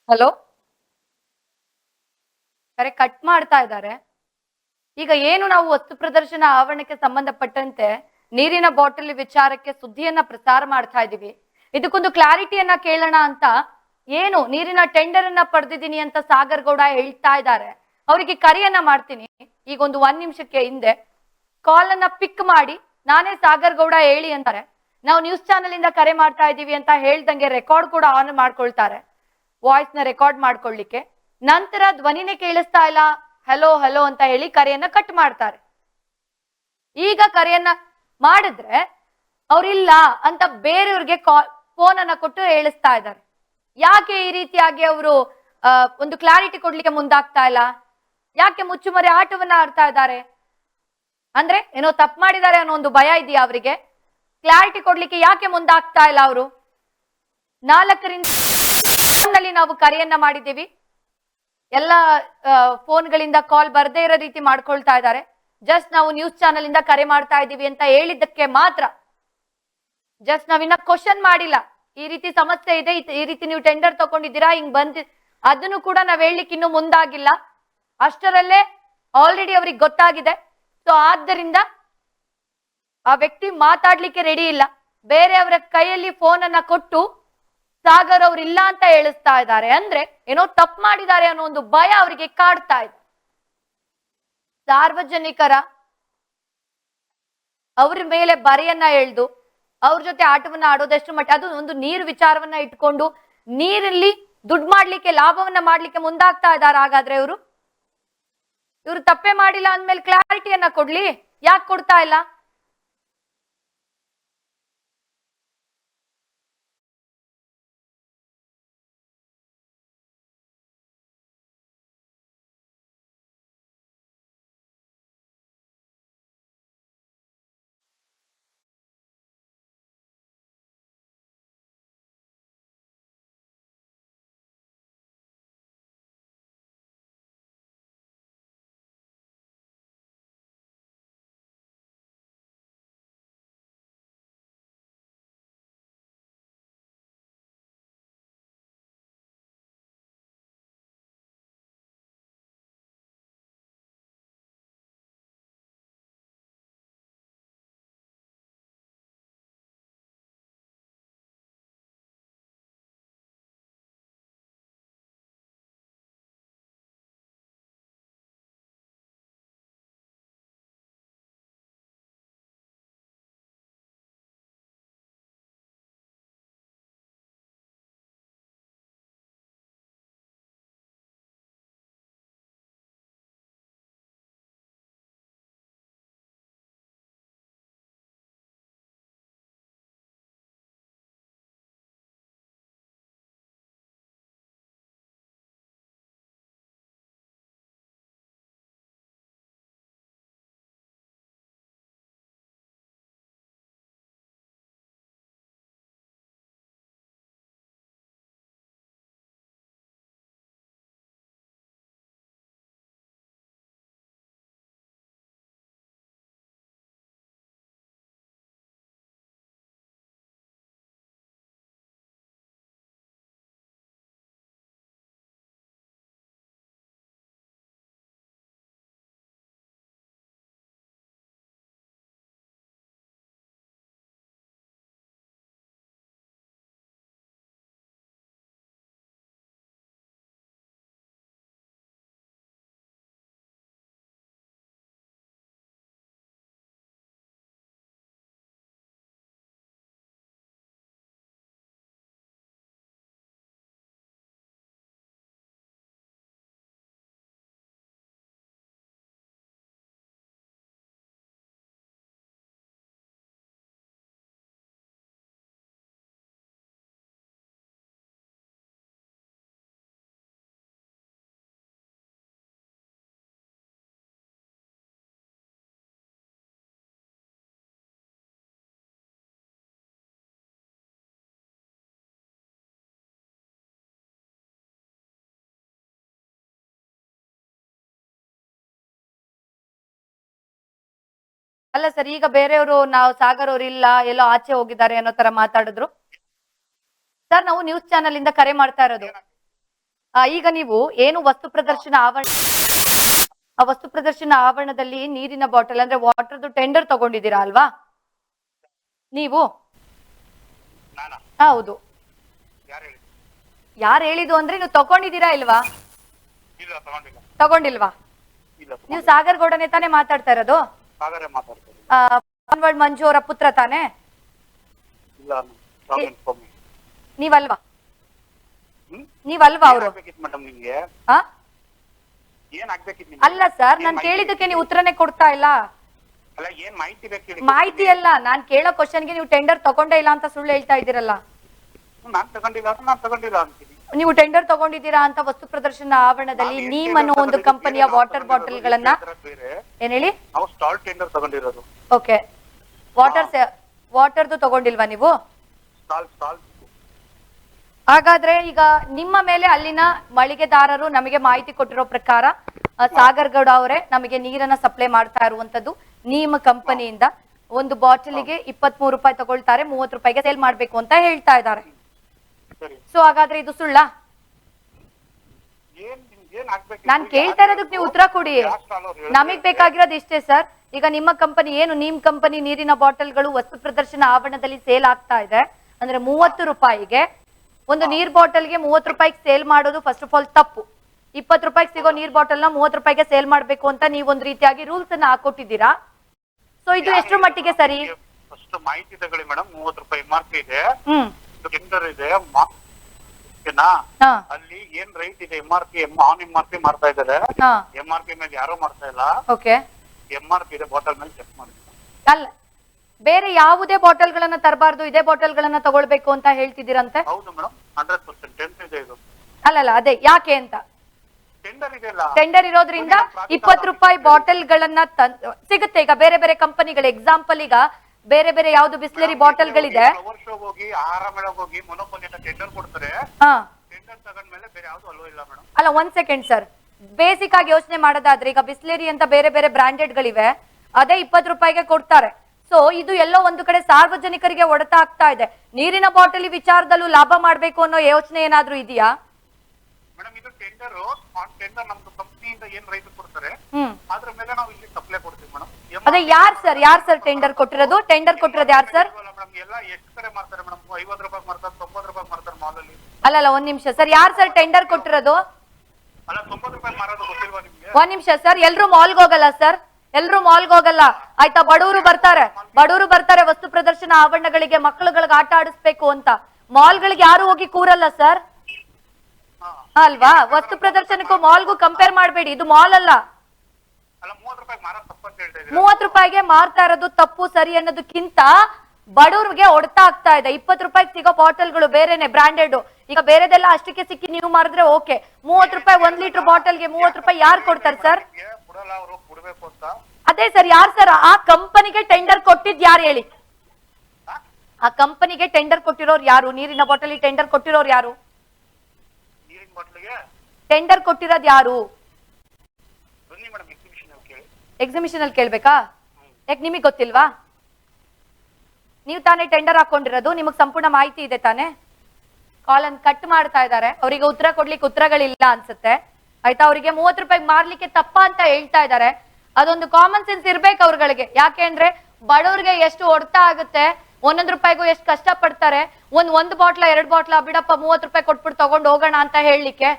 ಹಲೋ, ಕರೆ ಕಟ್ ಮಾಡ್ತಾ ಇದ್ದಾರೆ. ಈಗ ಏನು ನಾವು ವಸ್ತು ಪ್ರದರ್ಶನ ಆವರಣಕ್ಕೆ ಸಂಬಂಧಪಟ್ಟಂತೆ ನೀರಿನ ಬಾಟಲ್ ವಿಚಾರಕ್ಕೆ ಸುದ್ದಿಯನ್ನ ಪ್ರಸಾರ ಮಾಡ್ತಾ ಇದೀವಿ. ಇದಕ್ಕೊಂದು ಕ್ಲಾರಿಟಿಯನ್ನ ಕೇಳೋಣ ಅಂತ, ಏನು ನೀರಿನ ಟೆಂಡರ್ ಅನ್ನ ಪಡೆದಿದ್ದೀನಿ ಅಂತ ಸಾಗರ್ ಗೌಡ ಹೇಳ್ತಾ ಇದ್ದಾರೆ. ಅವರಿಗೆ ಕರೆಯನ್ನ ಮಾಡ್ತೀನಿ. ಈಗ ಒಂದು 1 ನಿಮಿಷಕ್ಕೆ ಹಿಂದೆ ಕಾಲ್ ಅನ್ನ ಪಿಕ್ ಮಾಡಿ ನಾನೇ ಸಾಗರ್ ಗೌಡ ಹೇಳಿ ಅಂತಾರೆ. ನಾವು ನ್ಯೂಸ್ ಚಾನೆಲ್ ಇಂದ ಕರೆ ಮಾಡ್ತಾ ಇದೀವಿ ಅಂತ ಹೇಳ್ದಂಗೆ ರೆಕಾರ್ಡ್ ಕೂಡ ಆನ್ ಮಾಡ್ಕೊಳ್ತಾರೆ, ವಾಯ್ಸ್ ನ ರೆಕಾರ್ಡ್ ಮಾಡ್ಕೊಳ್ಳಿಕ್ಕೆ. ನಂತರ ಧ್ವನಿನೇ ಕೇಳಿಸ್ತಾ ಇಲ್ಲ, ಹಲೋ ಹಲೋ ಅಂತ ಹೇಳಿ ಕರೆಯನ್ನ ಕಟ್ ಮಾಡ್ತಾರೆ. ಈಗ ಕರೆಯನ್ನ ಮಾಡಿದ್ರೆ ಅವ್ರಿಲ್ಲ ಅಂತ ಬೇರೆಯವ್ರಿಗೆ ಫೋನ್ ಅನ್ನ ಕೊಟ್ಟು ಹೇಳಿಸ್ತಾ ಇದ್ದಾರೆ. ಯಾಕೆ ಈ ರೀತಿಯಾಗಿ ಅವರು ಒಂದು ಕ್ಲಾರಿಟಿ ಕೊಡ್ಲಿಕ್ಕೆ ಮುಂದಾಗ್ತಾ ಇಲ್ಲ? ಯಾಕೆ ಮುಚ್ಚುಮರೆ ಆಟವನ್ನ ಆಡ್ತಾ ಇದ್ದಾರೆ? ಅಂದ್ರೆ ಏನೋ ತಪ್ಪು ಮಾಡಿದ್ದಾರೆ ಅನ್ನೋ ಒಂದು ಭಯ ಇದೆಯಾ ಅವರಿಗೆ? ಕ್ಲಾರಿಟಿ ಕೊಡ್ಲಿಕ್ಕೆ ಯಾಕೆ ಮುಂದಾಗ್ತಾ ಇಲ್ಲ ಅವರು? 4ರಿಂದ ನಾವು ಕರೆಯನ್ನ ಮಾಡಿದ್ದೀವಿ, ಎಲ್ಲ ಫೋನ್ಗಳಿಂದ ಕಾಲ್ ಬರ್ದೇ ಇರೋ ರೀತಿ ಮಾಡ್ಕೊಳ್ತಾ ಇದ್ದಾರೆ. ಜಸ್ಟ್ ನಾವು ನ್ಯೂಸ್ ಚಾನೆಲ್ ಇಂದ ಕರೆ ಮಾಡ್ತಾ ಇದೀವಿ ಅಂತ ಹೇಳಿದ್ದಕ್ಕೆ ಮಾತ್ರ, ಜಸ್ಟ್ ನಾವಿನ್ನ ಕ್ವಶನ್ ಮಾಡಿಲ್ಲ, ಈ ರೀತಿ ಸಮಸ್ಯೆ ಇದೆ, ಈ ರೀತಿ ನೀವು ಟೆಂಡರ್ ತಗೊಂಡಿದ್ದೀರಾ, ಹಿಂಗ್ ಬಂದಿ, ಅದನ್ನು ಕೂಡ ನಾವ್ ಹೇಳಲಿಕ್ಕೆ ಇನ್ನು ಮುಂದಾಗಿಲ್ಲ. ಅಷ್ಟರಲ್ಲೇ ಆಲ್ರೆಡಿ ಅವ್ರಿಗೆ ಗೊತ್ತಾಗಿದೆ. ಸೊ ಆದ್ದರಿಂದ ಆ ವ್ಯಕ್ತಿ ಮಾತಾಡ್ಲಿಕ್ಕೆ ರೆಡಿ ಇಲ್ಲ. ಬೇರೆಯವರ ಕೈಯಲ್ಲಿ ಫೋನ್ ಅನ್ನ ಕೊಟ್ಟು ಸಾಗರ್ ಅವ್ರು ಇಲ್ಲ ಅಂತ ಹೇಳಿಸ್ತಾ ಇದ್ದಾರೆ. ಅಂದ್ರೆ ಏನೋ ತಪ್ಪು ಮಾಡಿದ್ದಾರೆ ಅನ್ನೋ ಒಂದು ಭಯ ಅವರಿಗೆ ಕಾಡ್ತಾ ಇದೆ. ಸಾರ್ವಜನಿಕರ ಅವ್ರ ಮೇಲೆ ಬರೆಯನ್ನ ಎಳ್ದು ಅವ್ರ ಜೊತೆ ಆಟವನ್ನ ಆಡೋದಷ್ಟು ಮಟ್ಟ, ಅದು ಒಂದು ನೀರು ವಿಚಾರವನ್ನ ಇಟ್ಕೊಂಡು ನೀರಲ್ಲಿ ದುಡ್ಡು ಮಾಡ್ಲಿಕ್ಕೆ, ಲಾಭವನ್ನ ಮಾಡ್ಲಿಕ್ಕೆ ಮುಂದಾಗ್ತಾ ಇದ್ದಾರೆ. ಹಾಗಾದ್ರೆ ಇವರು ತಪ್ಪೇ ಮಾಡಿಲ್ಲ ಅಂದ್ಮೇಲೆ ಕ್ಲಾರಿಟಿಯನ್ನ ಕೊಡ್ಲಿ, ಯಾಕೆ ಕೊಡ್ತಾ ಇಲ್ಲ? ಅಲ್ಲ ಸರ್, ಈಗ ಬೇರೆಯವರು ನಾವು ಸಾಗರ್ ಅವ್ರು ಇಲ್ಲ, ಎಲ್ಲೋ ಆಚೆ ಹೋಗಿದ್ದಾರೆ ಅನ್ನೋ ತರ ಮಾತಾಡಿದ್ರು. ಸರ್, ನಾವು ನ್ಯೂಸ್ ಚಾನೆಲ್ ಇಂದ ಕರೆ ಮಾಡ್ತಾ ಇರೋದು. ಈಗ ನೀವು ಏನು ವಸ್ತು ಪ್ರದರ್ಶನ ಆ ವಸ್ತು ಪ್ರದರ್ಶನ ಆವರಣದಲ್ಲಿ ನೀರಿನ ಬಾಟಲ್ ಅಂದ್ರೆ ವಾಟರ್ದು ಟೆಂಡರ್ ತಗೊಂಡಿದ್ದೀರಾ ಅಲ್ವಾ ನೀವು? ಹೌದು. ಯಾರು ಹೇಳಿದ್ದು ಅಂದ್ರೆ ನೀವು ತಗೊಂಡಿದ್ದೀರಾ ಇಲ್ವಾ? ತಗೊಂಡಿಲ್ವಾ? ನೀವು ಸಾಗರ್ ಗೌಡನೇ ತಾನೇ ಮಾತಾಡ್ತಾ ಇರೋದು? ಮಂಜು ಅವರ ಪುತ್ರ ತಾನೇ? ನೀವಲ್ವಾ? ನೀವಲ್ವಾ ಅವರು? ಅಲ್ಲ ಸರ್, ನಾನ್ ಕೇಳಿದಕ್ಕೆ ನೀವು ಉತ್ತರನೇ ಕೊಡ್ತಾ ಇಲ್ಲ. ಮಾಹಿತಿ ಅಲ್ಲ, ನಾನ್ ಕೇಳೋ ಕ್ವಶನ್ಗೆ ನೀವು ಟೆಂಡರ್ ತಗೊಂಡೇ ಇಲ್ಲ ಅಂತ ಸುಳ್ಳು ಹೇಳ್ತಾ ಇದ್ದೀರಲ್ಲ. ನೀವು ಟೆಂಡರ್ ತಗೊಂಡಿದ್ದೀರಾ ಅಂತ ವಸ್ತು ಪ್ರದರ್ಶನ ಆವರಣದಲ್ಲಿ ನೀಮ್ ಅನ್ನೋ ಒಂದು ಕಂಪನಿಯ ವಾಟರ್ ಬಾಟಲ್ ಗಳನ್ನ ಏನ್ ಹೇಳಿ? ಓಕೆ, ವಾಟರ್ದು ತಗೊಂಡಿಲ್ವಾ ನೀವು? ಹಾಗಾದ್ರೆ ಈಗ ನಿಮ್ಮ ಮೇಲೆ ಅಲ್ಲಿನ ಮಳಿಗೆದಾರರು ನಮಗೆ ಮಾಹಿತಿ ಕೊಟ್ಟಿರೋ ಪ್ರಕಾರ ಸಾಗರ್ ಗೌಡ ಅವರೇ ನಮಗೆ ನೀರನ್ನ ಸಪ್ಲೈ ಮಾಡ್ತಾ ಇರುವಂತದ್ದು ನೀಮ್ ಕಂಪನಿಯಿಂದ. ಒಂದು ಬಾಟಲಿಗೆ 23 ರೂಪಾಯಿ ತಗೊಳ್ತಾರೆ, 30 ರೂಪಾಯಿಗೆ ಸೇಲ್ ಮಾಡ್ಬೇಕು ಅಂತ ಹೇಳ್ತಾ ಇದ್ದಾರೆ. ಸೊ ಹಾಗಾದ್ರೆ ಇದು ಸುಳ್ಳ? ನಾನ್ ಕೇಳ್ತಾ ಇರೋದಕ್ಕೆ ನೀವು ಉತ್ತರ ಕೊಡಿ. ನಮಗ್ ಬೇಕಾಗಿರೋದು ಇಷ್ಟೇ ಸರ್. ಈಗ ನಿಮ್ಮ ಕಂಪನಿ ಏನು ನೀಮ್ ಕಂಪನಿ ನೀರಿನ ಬಾಟಲ್ಗಳು ವಸ್ತು ಪ್ರದರ್ಶನ ಆವರಣದಲ್ಲಿ ಸೇಲ್ ಆಗ್ತಾ ಇದೆ ಅಂದ್ರೆ 30 ರೂಪಾಯಿಗೆ ಒಂದು ನೀರ್ ಬಾಟಲ್ಗೆ 30 ರೂಪಾಯಿಗೆ ಸೇಲ್ ಮಾಡೋದು ಫಸ್ಟ್ ಆಫ್ ಆಲ್ ತಪ್ಪು. 20 ರೂಪಾಯಿಗೆ ಸಿಗೋ ನೀರ್ ಬಾಟಲ್ ನ 30 ರೂಪಾಯಿಗೆ ಸೇಲ್ ಮಾಡ್ಬೇಕು ಅಂತ ನೀವು ಒಂದು ರೀತಿಯಾಗಿ ರೂಲ್ಸ್ ಅನ್ನ ಹಾಕೊಟ್ಟಿದ್ದೀರಾ. ಸೊ ಇದು ಎಷ್ಟು ಮಟ್ಟಿಗೆ ಸರಿ? ಮಾಹಿತಿ ತಗೊಳ್ಳಿ ಮೇಡಮ್. 30 ರೂಪಾಯಿ MRP ಇದೆ, ಟೆಂಡರ್ ಇದೆ, ಅಲ್ಲಿ ಏನ್ ರೈಟ್ ಇದೆ MRP ಆನ್ MRP ಮಾಡ್ತಾ ಇದ್ದಾರೆ. MRP ಮೇಲೆ ಯಾರು ಮಾಡ್ತಾ ಇಲ್ಲ. ಓಕೆ, MRP ಇದೆ ಬಾಟಲ್ ಮೇಲೆ ಚೆಕ್ ಮಾಡಿ. ಅಲ್ಲ, ಬೇರೆ ಯಾವುದೇ ಬಾಟಲ್ ಗಳನ್ನ ತರಬಾರ್ದು, ಇದೇ ಬಾಟಲ್ ಗಳನ್ನ ತಗೊಳ್ಬೇಕು ಅಂತ ಹೇಳ್ತಿದ್ದೀರಂತೆ. ಹೌದು ಮೇಡಮ್, 100% ಟೆಂಡರ್ ಇದೆ ಇದು. ಅಲ್ಲಲ್ಲ, ಅದೇ ಯಾಕೆ ಅಂತ. ಟೆಂಡರ್ ಇರೋದ್ರಿಂದ 20 ರೂಪಾಯಿ ಬಾಟಲ್ ಗಳನ್ನ ಸಿಗುತ್ತೆ. ಈಗ ಬೇರೆ ಬೇರೆ ಕಂಪನಿಗಳು ಎಕ್ಸಾಂಪಲ್, ಈಗ ಬೇರೆ ಬೇರೆ ಯಾವ್ದು ಬಿಸ್ಲರಿ ಬಾಟಲ್ ಗಳಿದೆ. ಅಲ್ಲ, 1 ಸೆಕೆಂಡ್ ಸರ್, ಬೇಸಿಕ್ ಆಗಿ ಯೋಚನೆ ಮಾಡೋದಾದ್ರೆ ಈಗ ಬಿಸ್ಲರಿ ಅಂತ ಬೇರೆ ಬೇರೆ ಬ್ರಾಂಡೆಡ್ ಗಳಿವೆ, ಅದೇ 20 ರೂಪಾಯಿಗೆ ಕೊಡ್ತಾರೆ. ಸೊ ಇದು ಎಲ್ಲೋ ಒಂದು ಕಡೆ ಸಾರ್ವಜನಿಕರಿಗೆ ಹೊಡೆತ ಆಗ್ತಾ ಇದೆ. ನೀರಿನ ಬಾಟಲಿ ವಿಚಾರದಲ್ಲೂ ಲಾಭ ಮಾಡ್ಬೇಕು ಅನ್ನೋ ಯೋಚನೆ ಏನಾದ್ರೂ ಇದೆಯಾ? ಮೇಡಮ್, ಇದು ಟೆಂಡರ್ ನಮ್ದು ಕಂಪನಿಯಿಂದ ಏನ್ ರೈತ ಕೊಡ್ತಾರೆ ಅದ್ರ ಮೇಲೆ ನಾವು ಇಲ್ಲಿ ಸಪ್ಲೈ ಕೊಡ್ತೀವಿ ಮೇಡಮ್. ಅದೇ ಯಾರ್ ಸರ್ ಟೆಂಡರ್ ಕೊಟ್ಟಿರೋದು? ಟೆಂಡರ್ ಕೊಟ್ಟಿರೋದು ಯಾರು ಸರ್? ಎಲ್ಲ ಎಷ್ಟು ಕಡೆ ಮಾಡ್ತಾರೆ ಮೇಡಮ್? 50 ರೂಪಾಯಿ ಮಾಡ್ತಾರೆ, 90 ರೂಪಾಯಿ ಮಾಡ್ತಾರೆ ಮಾಲ್ ಅಲ್ಲಿ. ಅಲ್ಲಲ್ಲ, 1 ನಿಮಿಷ ಸರ್, ಯಾರು ಸರ್ ಟೆಂಡರ್ ಕೊಟ್ಟಿರೋದು? ಅಲ್ಲ, 90 ರೂಪಾಯಿ ಮಾರೋದು ಗೊತ್ತಿಲ್ವಾ ನಿಮ್ಗೆ? 1 ನಿಮಿಷ ಸರ್, ಎಲ್ರು ಮಾಲ್ಗೆ ಹೋಗಲ್ಲ ಸರ್, ಎಲ್ರು ಮಾಲ್ಗೆ ಹೋಗಲ್ಲ ಆಯ್ತಾ. ಬಡವರು ಬರ್ತಾರೆ ವಸ್ತು ಪ್ರದರ್ಶನ ಆವರಣಗಳಿಗೆ, ಮಕ್ಕಳುಗಳಿಗೆ ಆಟ ಆಡಿಸ್ಬೇಕು ಅಂತ. ಮಾಲ್ಗಳಿಗೆ ಯಾರು ಹೋಗಿ ಕೂರಲ್ಲ ಸರ್, ಅಲ್ವಾ? ವಸ್ತು ಪ್ರದರ್ಶನಕ್ಕೂ ಮಾಲ್ಗೂ ಕಂಪೇರ್ ಮಾಡಬೇಡಿ, ಇದು ಮಾಲ್ ಅಲ್ಲ. 30 ರೂಪಾಯಿಗೆ ಮಾರ್ತಾ ಇರೋದು ತಪ್ಪು ಸರಿ ಅನ್ನೋದಕ್ಕಿಂತ ಬಡವ್ರಿಗೆ ಹೊಡೆತ ಆಗ್ತಾ ಇದೆ. 20 ರೂಪಾಯಿಗೆ ಸಿಗೋ ಬಾಟಲ್ಗಳು ಬೇರೆನೆ ಬ್ರಾಂಡೆಡ್. ಈಗ ಬೇರೆದೆಲ್ಲ ಅಷ್ಟಕ್ಕೆ ಸಿಕ್ಕಿ ನೀವು ಮಾರಿದ್ರೆ ಓಕೆ. 30 ರೂಪಾಯಿ 1 ಲೀಟರ್ ಬಾಟಲ್ಗೆ 30 ರೂಪಾಯಿ ಯಾರು ಕೊಡ್ತಾರೆ ಸರ್? ಅದೇ ಸರ್, ಯಾರು ಸರ್ ಆ ಕಂಪನಿಗೆ ಟೆಂಡರ್ ಕೊಟ್ಟಿದ್ ಯಾರು ಹೇಳಿ? ಆ ಕಂಪನಿಗೆ ಟೆಂಡರ್ ಕೊಟ್ಟಿರೋರು ಯಾರು? ನೀರಿನ ಬಾಟಲ್ ಟೆಂಡರ್ ಕೊಟ್ಟಿರೋರು ಯಾರು? ಟೆಂಡರ್ ಕೊಟ್ಟಿರೋದು ಯಾರು? ಎಕ್ಸಿಬಿಷನ್ ಅಲ್ಲಿ ಕೇಳ್ಬೇಕಾ? ಯಾಕೆ ನಿಮಗ್ ಗೊತ್ತಿಲ್ವಾ? ನೀವು ತಾನೇ ಟೆಂಡರ್ ಹಾಕೊಂಡಿರೋದು, ನಿಮಗ್ ಸಂಪೂರ್ಣ ಮಾಹಿತಿ ಇದೆ ತಾನೇ? ಕಾಲ್ ಅನ್ನು ಕಟ್ ಮಾಡ್ತಾ ಇದ್ದಾರೆ, ಅವರಿಗೆ ಉತ್ತರ ಕೊಡ್ಲಿಕ್ಕೆ ಉತ್ತರಗಳಿಲ್ಲ ಅನ್ಸುತ್ತೆ ಆಯ್ತಾ. ಅವರಿಗೆ 30 ರೂಪಾಯಿ ಮಾರ್ಲಿಕ್ಕೆ ತಪ್ಪ ಅಂತ ಹೇಳ್ತಾ ಇದ್ದಾರೆ. ಅದೊಂದು ಕಾಮನ್ ಸೆನ್ಸ್ ಇರ್ಬೇಕು ಅವ್ರಗಳಿಗೆ. ಯಾಕೆ ಅಂದ್ರೆ ಬಡವ್ರಿಗೆ ಎಷ್ಟು ಹೊಡ್ತಾ ಆಗುತ್ತೆ, 1 ರೂಪಾಯಿಗೂ ಎಷ್ಟು ಕಷ್ಟ ಪಡ್ತಾರೆ. ಒಂದು ಬಾಟ್ಲ 2 ಬಾಟ್ಲ ಬಿಡಪ್ಪ 30 ರೂಪಾಯಿ ಕೊಟ್ಬಿಟ್ಟು ತಗೊಂಡು ಹೋಗೋಣ ಅಂತ ಹೇಳಲಿಕ್ಕೆ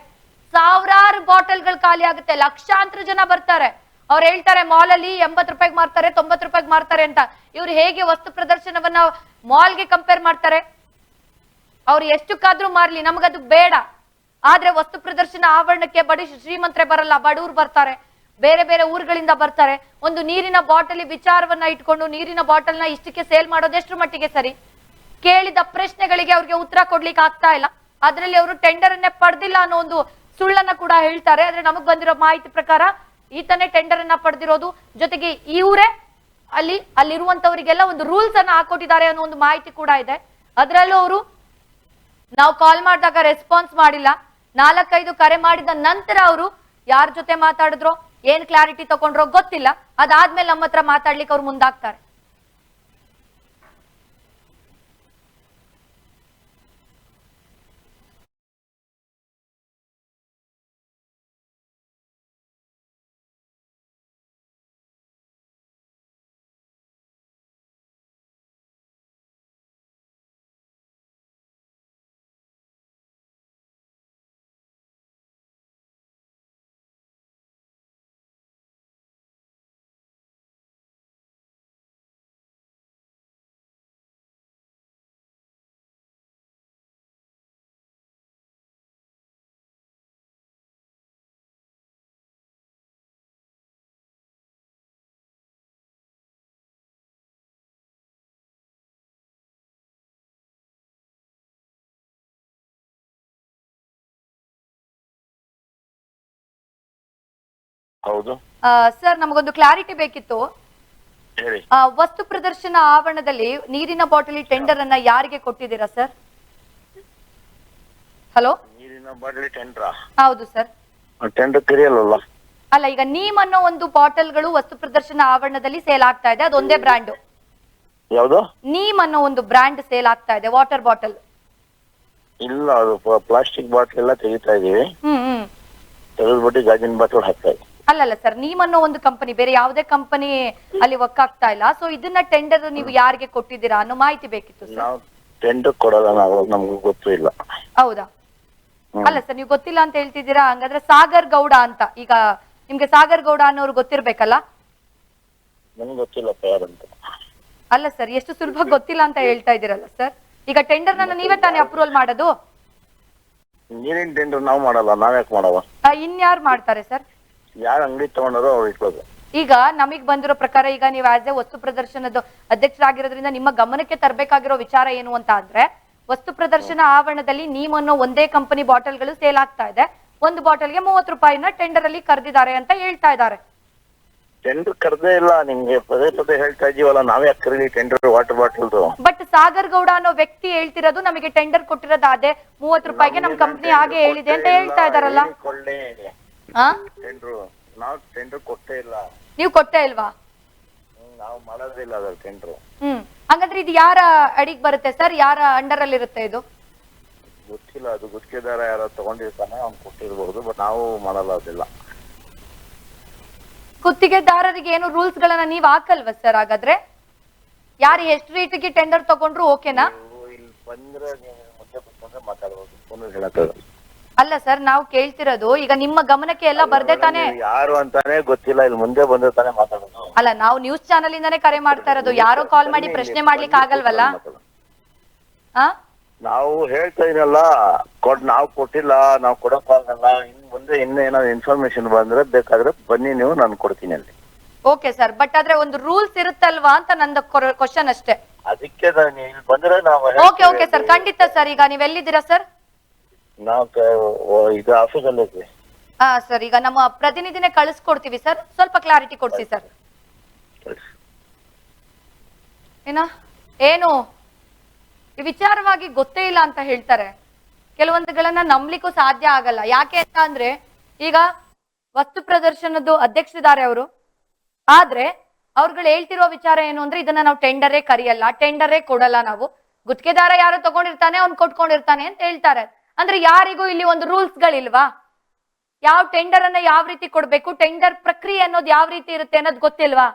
ಸಾವಿರಾರು ಬಾಟಲ್ಗಳು ಖಾಲಿ ಆಗುತ್ತೆ. ಲಕ್ಷಾಂತರ ಜನ ಬರ್ತಾರೆ. ಅವ್ರು ಹೇಳ್ತಾರೆ ಮಾಲ್ ಅಲ್ಲಿ 80 ರೂಪಾಯಿಗೆ ಮಾರ್ತಾರೆ, 90 ರೂಪಾಯಿಗೆ ಮಾರ್ತಾರೆ ಅಂತ. ಇವ್ರು ಹೇಗೆ ವಸ್ತು ಪ್ರದರ್ಶನವನ್ನ ಮಾಲ್ಗೆ ಕಂಪೇರ್ ಮಾಡ್ತಾರೆ? ಅವ್ರು ಎಷ್ಟಕ್ಕಾದ್ರೂ ಮಾರ್ಲಿ, ನಮಗದು ಬೇಡ. ಆದ್ರೆ ವಸ್ತು ಪ್ರದರ್ಶನ ಆವರಣಕ್ಕೆ ಬಡ ಶ್ರೀಮಂತರೇ ಬರಲ್ಲ, ಬಡವ್ರು ಬರ್ತಾರೆ, ಬೇರೆ ಬೇರೆ ಊರುಗಳಿಂದ ಬರ್ತಾರೆ. ಒಂದು ನೀರಿನ ಬಾಟಲಿ ವಿಚಾರವನ್ನ ಇಟ್ಕೊಂಡು ನೀರಿನ ಬಾಟಲ್ನ ಇಷ್ಟಕ್ಕೆ ಸೇಲ್ ಮಾಡೋದು ಎಷ್ಟರ ಮಟ್ಟಿಗೆ ಸರಿ? ಕೇಳಿದ ಪ್ರಶ್ನೆಗಳಿಗೆ ಅವ್ರಿಗೆ ಉತ್ತರ ಕೊಡ್ಲಿಕ್ಕೆ ಆಗ್ತಾ ಇಲ್ಲ. ಅದ್ರಲ್ಲಿ ಅವರು ಟೆಂಡರ್ ಅನ್ನೇ ಪಡೆದಿಲ್ಲ ಅನ್ನೋ ಒಂದು ಸುಳ್ಳನ್ನ ಕೂಡ ಹೇಳ್ತಾರೆ. ಆದ್ರೆ ನಮಗ್ ಬಂದಿರೋ ಮಾಹಿತಿ ಪ್ರಕಾರ ಈತನೇ ಟೆಂಡರ್ ಅನ್ನ ಪಡೆದಿರೋದು, ಜೊತೆಗೆ ಇವರೇ ಅಲ್ಲಿರುವಂತವರಿಗೆಲ್ಲ ಒಂದು ರೂಲ್ಸ್ ಅನ್ನ ಹಾಕೊಟ್ಟಿದ್ದಾರೆ ಅನ್ನೋ ಒಂದು ಮಾಹಿತಿ ಕೂಡ ಇದೆ. ಅದರಲ್ಲೂ ಅವರು ನಾವು ಕಾಲ್ ಮಾಡಿದಾಗ ರೆಸ್ಪಾನ್ಸ್ ಮಾಡಿಲ್ಲ. 4-5 ಕರೆ ಮಾಡಿದ ನಂತರ ಅವರು ಯಾರ ಜೊತೆ ಮಾತಾಡಿದ್ರು, ಏನ್ ಕ್ಲಾರಿಟಿ ತಗೊಂಡ್ರೋ ಗೊತ್ತಿಲ್ಲ. ಅದಾದ್ಮೇಲೆ ನಮ್ಮ ಹತ್ರ ಮಾತಾಡ್ಲಿಕ್ಕೆ ಅವ್ರು ಮುಂದಾಗ್ತಾರೆ. ಹೌದು ಸರ್, ನಮಗೊಂದು ಕ್ಲಾರಿಟಿ ಬೇಕಿತ್ತು. ಹೇಳಿ. ವಸ್ತು ಪ್ರದರ್ಶನ ಆವರಣದಲ್ಲಿ ನೀರಿನ ಬಾಟಲಿ ಟೆಂಡರ್ ಅನ್ನ ಯಾರಿಗೆ ಕೊಟ್ಟಿದ್ದೀರಾ ಸರ್? ಹಲೋ, ನೀರಿನ ಬಾಟಲಿ ಟೆಂಡ್ರಾ? ಹೌದು ಸರ್. ಟೆಂಡರ್ ಕರಿಯಲ್ಲ. ಅಲ್ಲ, ಈಗ ನೀಮ್ ಅನ್ನೋ ಒಂದು ಬಾಟಲ್ಗಳು ವಸ್ತು ಪ್ರದರ್ಶನ ಆವರಣದಲ್ಲಿ ಸೇಲ್ ಆಗ್ತಾ ಇದೆ, ಅದೊಂದೇ ಬ್ರ್ಯಾಂಡ್. ಯಾವ್ದು? ನೀಮ್ ಅನ್ನೋ ಒಂದು ಬ್ರ್ಯಾಂಡ್ ಸೇಲ್ ಆಗ್ತಾ ಇದೆ, ವಾಟರ್ ಬಾಟಲ್. ಇಲ್ಲ, ಅದು ಪ್ಲಾಸ್ಟಿಕ್ ಬಾಟಲ್ ಎಲ್ಲ ತೆಗಿತಾ ಇದೀವಿ. ಹ್ಮ್. ತೆಗೆದ್ಬಿಟ್ಟು ಗಾಜಿನ ಬಾಟಲ್ ಹಾಕ್ತಾ ಇದ್ದೀವಿ. ಅಲ್ಲಲ್ಲ ಸರ್, ನೀಮ್ ಅನ್ನೋ ಒಂದು ಕಂಪನಿ, ಬೇರೆ ಯಾವುದೇ ಕಂಪನಿ ಅಲ್ಲಿ ವರ್ಕ್ ಆಗ್ತಾ ಇಲ್ಲ. ಸೊ ಇದನ್ನ ಟೆಂಡರ್ ನೀವು ಯಾರಿಗೆ ಕೊಟ್ಟಿದ್ದೀರಾ ಅನ್ನೋ ಮಾಹಿತಿ ಬೇಕಿತ್ತು ಸರ್. ನಾವು ಟೆಂಡರ್ ಕೊಡಲ್ಲ, ನಾವು ನಮ್ಗೆ ಗೊತ್ತೂ ಇಲ್ಲ. ಹೌದಾ? ಅಲ್ಲ ಸರ್, ನೀವು ಗೊತ್ತಿಲ್ಲ ಅಂತ ಹೇಳ್ತಿದ್ದೀರಾ. ಹಂಗಾದ್ರೆ ಸಾಗರ್ ಗೌಡ ಅಂತ, ಈಗ ನಿಮ್ಗೆ ಸಾಗರ್ ಗೌಡ ಅನ್ನೋರು ಗೊತ್ತಿರ್ಬೇಕಲ್ಲ? ನಮ್ಗೆ ಗೊತ್ತಿಲ್ಲ ಯಾರಂತ. ಅಲ್ಲ ಸರ್, ಎಷ್ಟು ಸುಲಭ ಗೊತ್ತಿಲ್ಲ ಅಂತ ಹೇಳ್ತಾ ಇದ್ದೀರಲ್ಲ ಸರ್. ಈಗ ಟೆಂಡರ್ ನನ್ನ ನೀವೇ ತಾನೇ ಅಪ್ರೂವಲ್ ಮಾಡೋದು? ನೀರಿನ ಟೆಂಡರ್ ನಾವು ಮಾಡಲ್ಲ, ನಾವ್ಯಾಕೆ ಮಾಡವ? ಇನ್ಯಾರು ಮಾಡ್ತಾರೆ ಸರ್? ಯಾರು ಅಂಗಡಿ ತಗೊಂಡಾರೋ ಅವ್ರು ಇಟ್ಬೋದು. ಈಗ ನಮಗ್ ಬಂದಿರೋ ಪ್ರಕಾರ, ಈಗ ನೀವು ಆಸ್ ಎ ವಸ್ತು ಪ್ರದರ್ಶನದ ಅಧ್ಯಕ್ಷರಾಗಿರೋದ್ರಿಂದ ನಿಮ್ಮ ಗಮನಕ್ಕೆ ತರಬೇಕಾಗಿರೋ ವಿಚಾರ ಏನು ಅಂತ ಅಂದ್ರೆ, ವಸ್ತು ಪ್ರದರ್ಶನ ಆವರಣದಲ್ಲಿ ನೀಮ್ ಅನ್ನೋ ಒಂದೇ ಕಂಪನಿ ಬಾಟಲ್ಗಳು ಸೇಲ್ ಆಗ್ತಾ ಇದೆ. ಒಂದು ಬಾಟಲ್ಗೆ 30 ರೂಪಾಯಿನ ಟೆಂಡರ್ ಅಲ್ಲಿ ಕರೆದಿದ್ದಾರೆ ಅಂತ ಹೇಳ್ತಾ ಇದ್ದಾರೆ. ಟೆಂಡರ್ ಕರ್ದೇ ಇಲ್ಲ, ನಿಮ್ಗೆ ಪದೇ ಪದೇ ಹೇಳ್ತಾ ಇದೀವಲ್ಲ, ನಾವ್ಯಾಕೆ ಕರೀಲಿ ಟೆಂಡರ್ ವಾಟರ್ ಬಾಟಲ್ದು? ಬಟ್ ಸಾಗರ್ ಗೌಡ ಅನ್ನೋ ವ್ಯಕ್ತಿ ಹೇಳ್ತಿರೋದು ನಮಗೆ ಟೆಂಡರ್ ಕೊಟ್ಟಿರೋದು ಅದೇ 30 ರೂಪಾಯಿಗೆ ನಮ್ ಕಂಪನಿ ಹಾಗೆ ಹೇಳಿದೆ ಅಂತ ಹೇಳ್ತಾ ಇದಾರಲ್ಲ. ನಾವು ಟೆಂಡರ್ ಕೊಟ್ಟೇ ಇಲ್ಲ. ನೀವು ಕೊಟ್ಟೇ ಇಲ್ವಾ? ನಾವು ಮಾಡೋದಿಲ್ಲ ಅದ್ರ ಟೆಂಡರ್. ಹಂಗಂದ್ರೆ ಇದು ಯಾರ ಅಡಿಗೆ ಬರುತ್ತೆ ಸರ್? ಯಾರ ಅಂಡರ್ ಅಲ್ಲಿ ಇರುತ್ತೆ ಇದು? ಗೊತ್ತಿಲ್ಲ, ಅದು ಗುತ್ತಿಗೆದಾರ ಯಾರು ತಗೊಂಡಿರ್ತಾನೆ, ಅವ್ನು ಕೊಟ್ಟಿರ್ಬಹುದು. ಬಟ್ ನಾವು ಮಾಡಲ್ಲ ಅದೆಲ್ಲ. ಗುತ್ತಿಗೆದಾರರಿಗೆ ಏನು ರೂಲ್ಸ್ ಗಳನ್ನ ನೀವ್ ಹಾಕಲ್ವಾ ಸರ್? ಹಾಗಾದ್ರೆ ಯಾರು ಎಷ್ಟು ರೇಟಿಗೆ ಟೆಂಡರ್ ತಗೊಂಡ್ರು ಓಕೆನಾ? ಇಲ್ಲಿ ಬಂದ್ರೆ ನೀವು ಮುಂದೆ ಕೂತ್ಕೊಂಡ್ರೆ ಮಾತಾಡ್ಬೋದು, ಫೋನ್ ಹೇಳಕ್ಕಾಗಲ್ಲ. ಅಲ್ಲ ಸರ್, ನಾವು ಕೇಳ್ತಿರೋದು ಈಗ ನಿಮ್ಮ ಗಮನಕ್ಕೆ ಎಲ್ಲ ಬರ್ದೆ ತಾನೆ? ಯಾರು ಅಂತಾನೆ ಗೊತ್ತಿಲ್ಲ, ಇಲ್ಲಿ ಮುಂದೆ ಬಂದ್ರೆ ತಾನೇ ಮಾತಾಡೋದು. ಅಲ್ಲ, ನಾವು ನ್ಯೂಸ್ ಚಾನಲ್ ಇಂದಾನೆ ಕರೆ ಮಾಡ್ತಾ ಇರೋದು. ಯಾರೋ ಕಾಲ್ ಮಾಡಿ ಪ್ರಶ್ನೆ ಮಾಡ್ಲಿಕ್ಕೆ ಆಗಲ್ವಲ್ಲ? ನಾವು ಹೇಳ್ತಾ ಇದೀನಲ್ಲ, ನಾವು ಕೊಟ್ಟಿಲ್ಲ, ನಾವು ಕೊಡಕ್ಕಾಗಲ್ಲ. ಇನ್ ಮುಂದೆ ಏನಾದ್ರು ಇನ್ಫಾರ್ಮೇಶನ್ ಬಂದ್ರೆ ಬೇಕಾದ್ರೆ ಬನ್ನಿ, ನೀವು ನಾನು ಕೊಡ್ತೀನಿ ಅಲ್ಲಿ. ಓಕೆ ಸರ್, ಬಟ್ ಆದ್ರೆ ಒಂದು ರೂಲ್ಸ್ ಇರುತ್ತಲ್ವಾ ಅಂತ ನಂದು ಕ್ವಶನ್ ಅಷ್ಟೇ. ಅದಕ್ಕೆ ನೀವು ಇಲ್ಲಿ ಬಂದ್ರೆ ನಾವು. ಓಕೆ ಸರ್, ಖಂಡಿತ ಸರ್. ಈಗ ನೀವ್ ಎಲ್ಲಿದ್ದೀರಾ ಸರ್? ನಾವು ಇದು ಆಫೀಸಲ್ಲಿ ಇದ್ವಿ. ಸರ್, ಈಗ ನಮ್ಮ ಪ್ರತಿನಿಧಿನೇ ಕಳಿಸ್ಕೊಡ್ತೀವಿ ಸರ್, ಸ್ವಲ್ಪ ಕ್ಲಾರಿಟಿ ಕೊಡ್ಸಿ ಸರ್. ಏನು ಈ ವಿಚಾರವಾಗಿ ಗೊತ್ತೇ ಇಲ್ಲ ಅಂತ ಹೇಳ್ತಾರೆ. ಕೆಲವೊಂದುಗಳನ್ನ ನಂಬಲಿಕ್ಕೂ ಸಾಧ್ಯ ಆಗಲ್ಲ. ಯಾಕೆ ಅಂತ ಅಂದ್ರೆ, ಈಗ ವಸ್ತು ಪ್ರದರ್ಶನದ ಅಧ್ಯಕ್ಷರಿದ್ದಾರೆ ಅವರು, ಆದ್ರೆ ಅವ್ರುಗಳು ಹೇಳ್ತಿರೋ ವಿಚಾರ ಏನು ಅಂದ್ರೆ, ಇದನ್ನ ನಾವು ಟೆಂಡರೇ ಕರಿಯಲ್ಲ, ಟೆಂಡರೇ ಕೊಡಲ್ಲ, ನಾವು ಗುತ್ತಿಗೆದಾರ ಯಾರು ತಗೊಂಡಿರ್ತಾನೆ ಅವ್ನು ಕೊಟ್ಕೊಂಡಿರ್ತಾನೆ ಅಂತ ಹೇಳ್ತಾರೆ. ಅಂದ್ರೆ ಯಾರಿಗೂ ಇಲ್ಲಿ ಒಂದು ರೂಲ್ಸ್ ಗಳಿಲ್ವಾ? ಯಾವ ಟೆಂಡರ್ ಅನ್ನ ಯಾವ ರೀತಿ ಕೊಡ್ಬೇಕು, ಟೆಂಡರ್ ಪ್ರಕ್ರಿಯೆ ಅನ್ನೋದು ಯಾವ ರೀತಿ ಇರುತ್ತೆ ಅನ್ನೋದು ಗೊತ್ತಿಲ್ವಾ?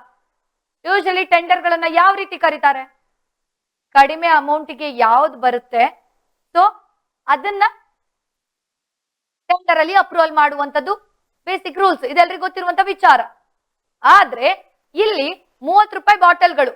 ಯೂಶಲಿ ಟೆಂಡರ್ ಗಳನ್ನ ಯಾವ ರೀತಿ ಕರೀತಾರೆ? ಕಡಿಮೆ ಅಮೌಂಟ್ಗೆ ಯಾವ್ದು ಬರುತ್ತೆ ಸೊ ಅದನ್ನ ಟೆಂಡರ್ ಅಲ್ಲಿ ಅಪ್ರೂವಲ್ ಮಾಡುವಂತದ್ದು ಬೇಸಿಕ್ ರೂಲ್ಸ್, ಇದೆಲ್ಲರಿಗೂ ಗೊತ್ತಿರುವಂತ ವಿಚಾರ. ಆದ್ರೆ ಇಲ್ಲಿ 30 ರೂಪಾಯಿ ಬಾಟಲ್ಗಳು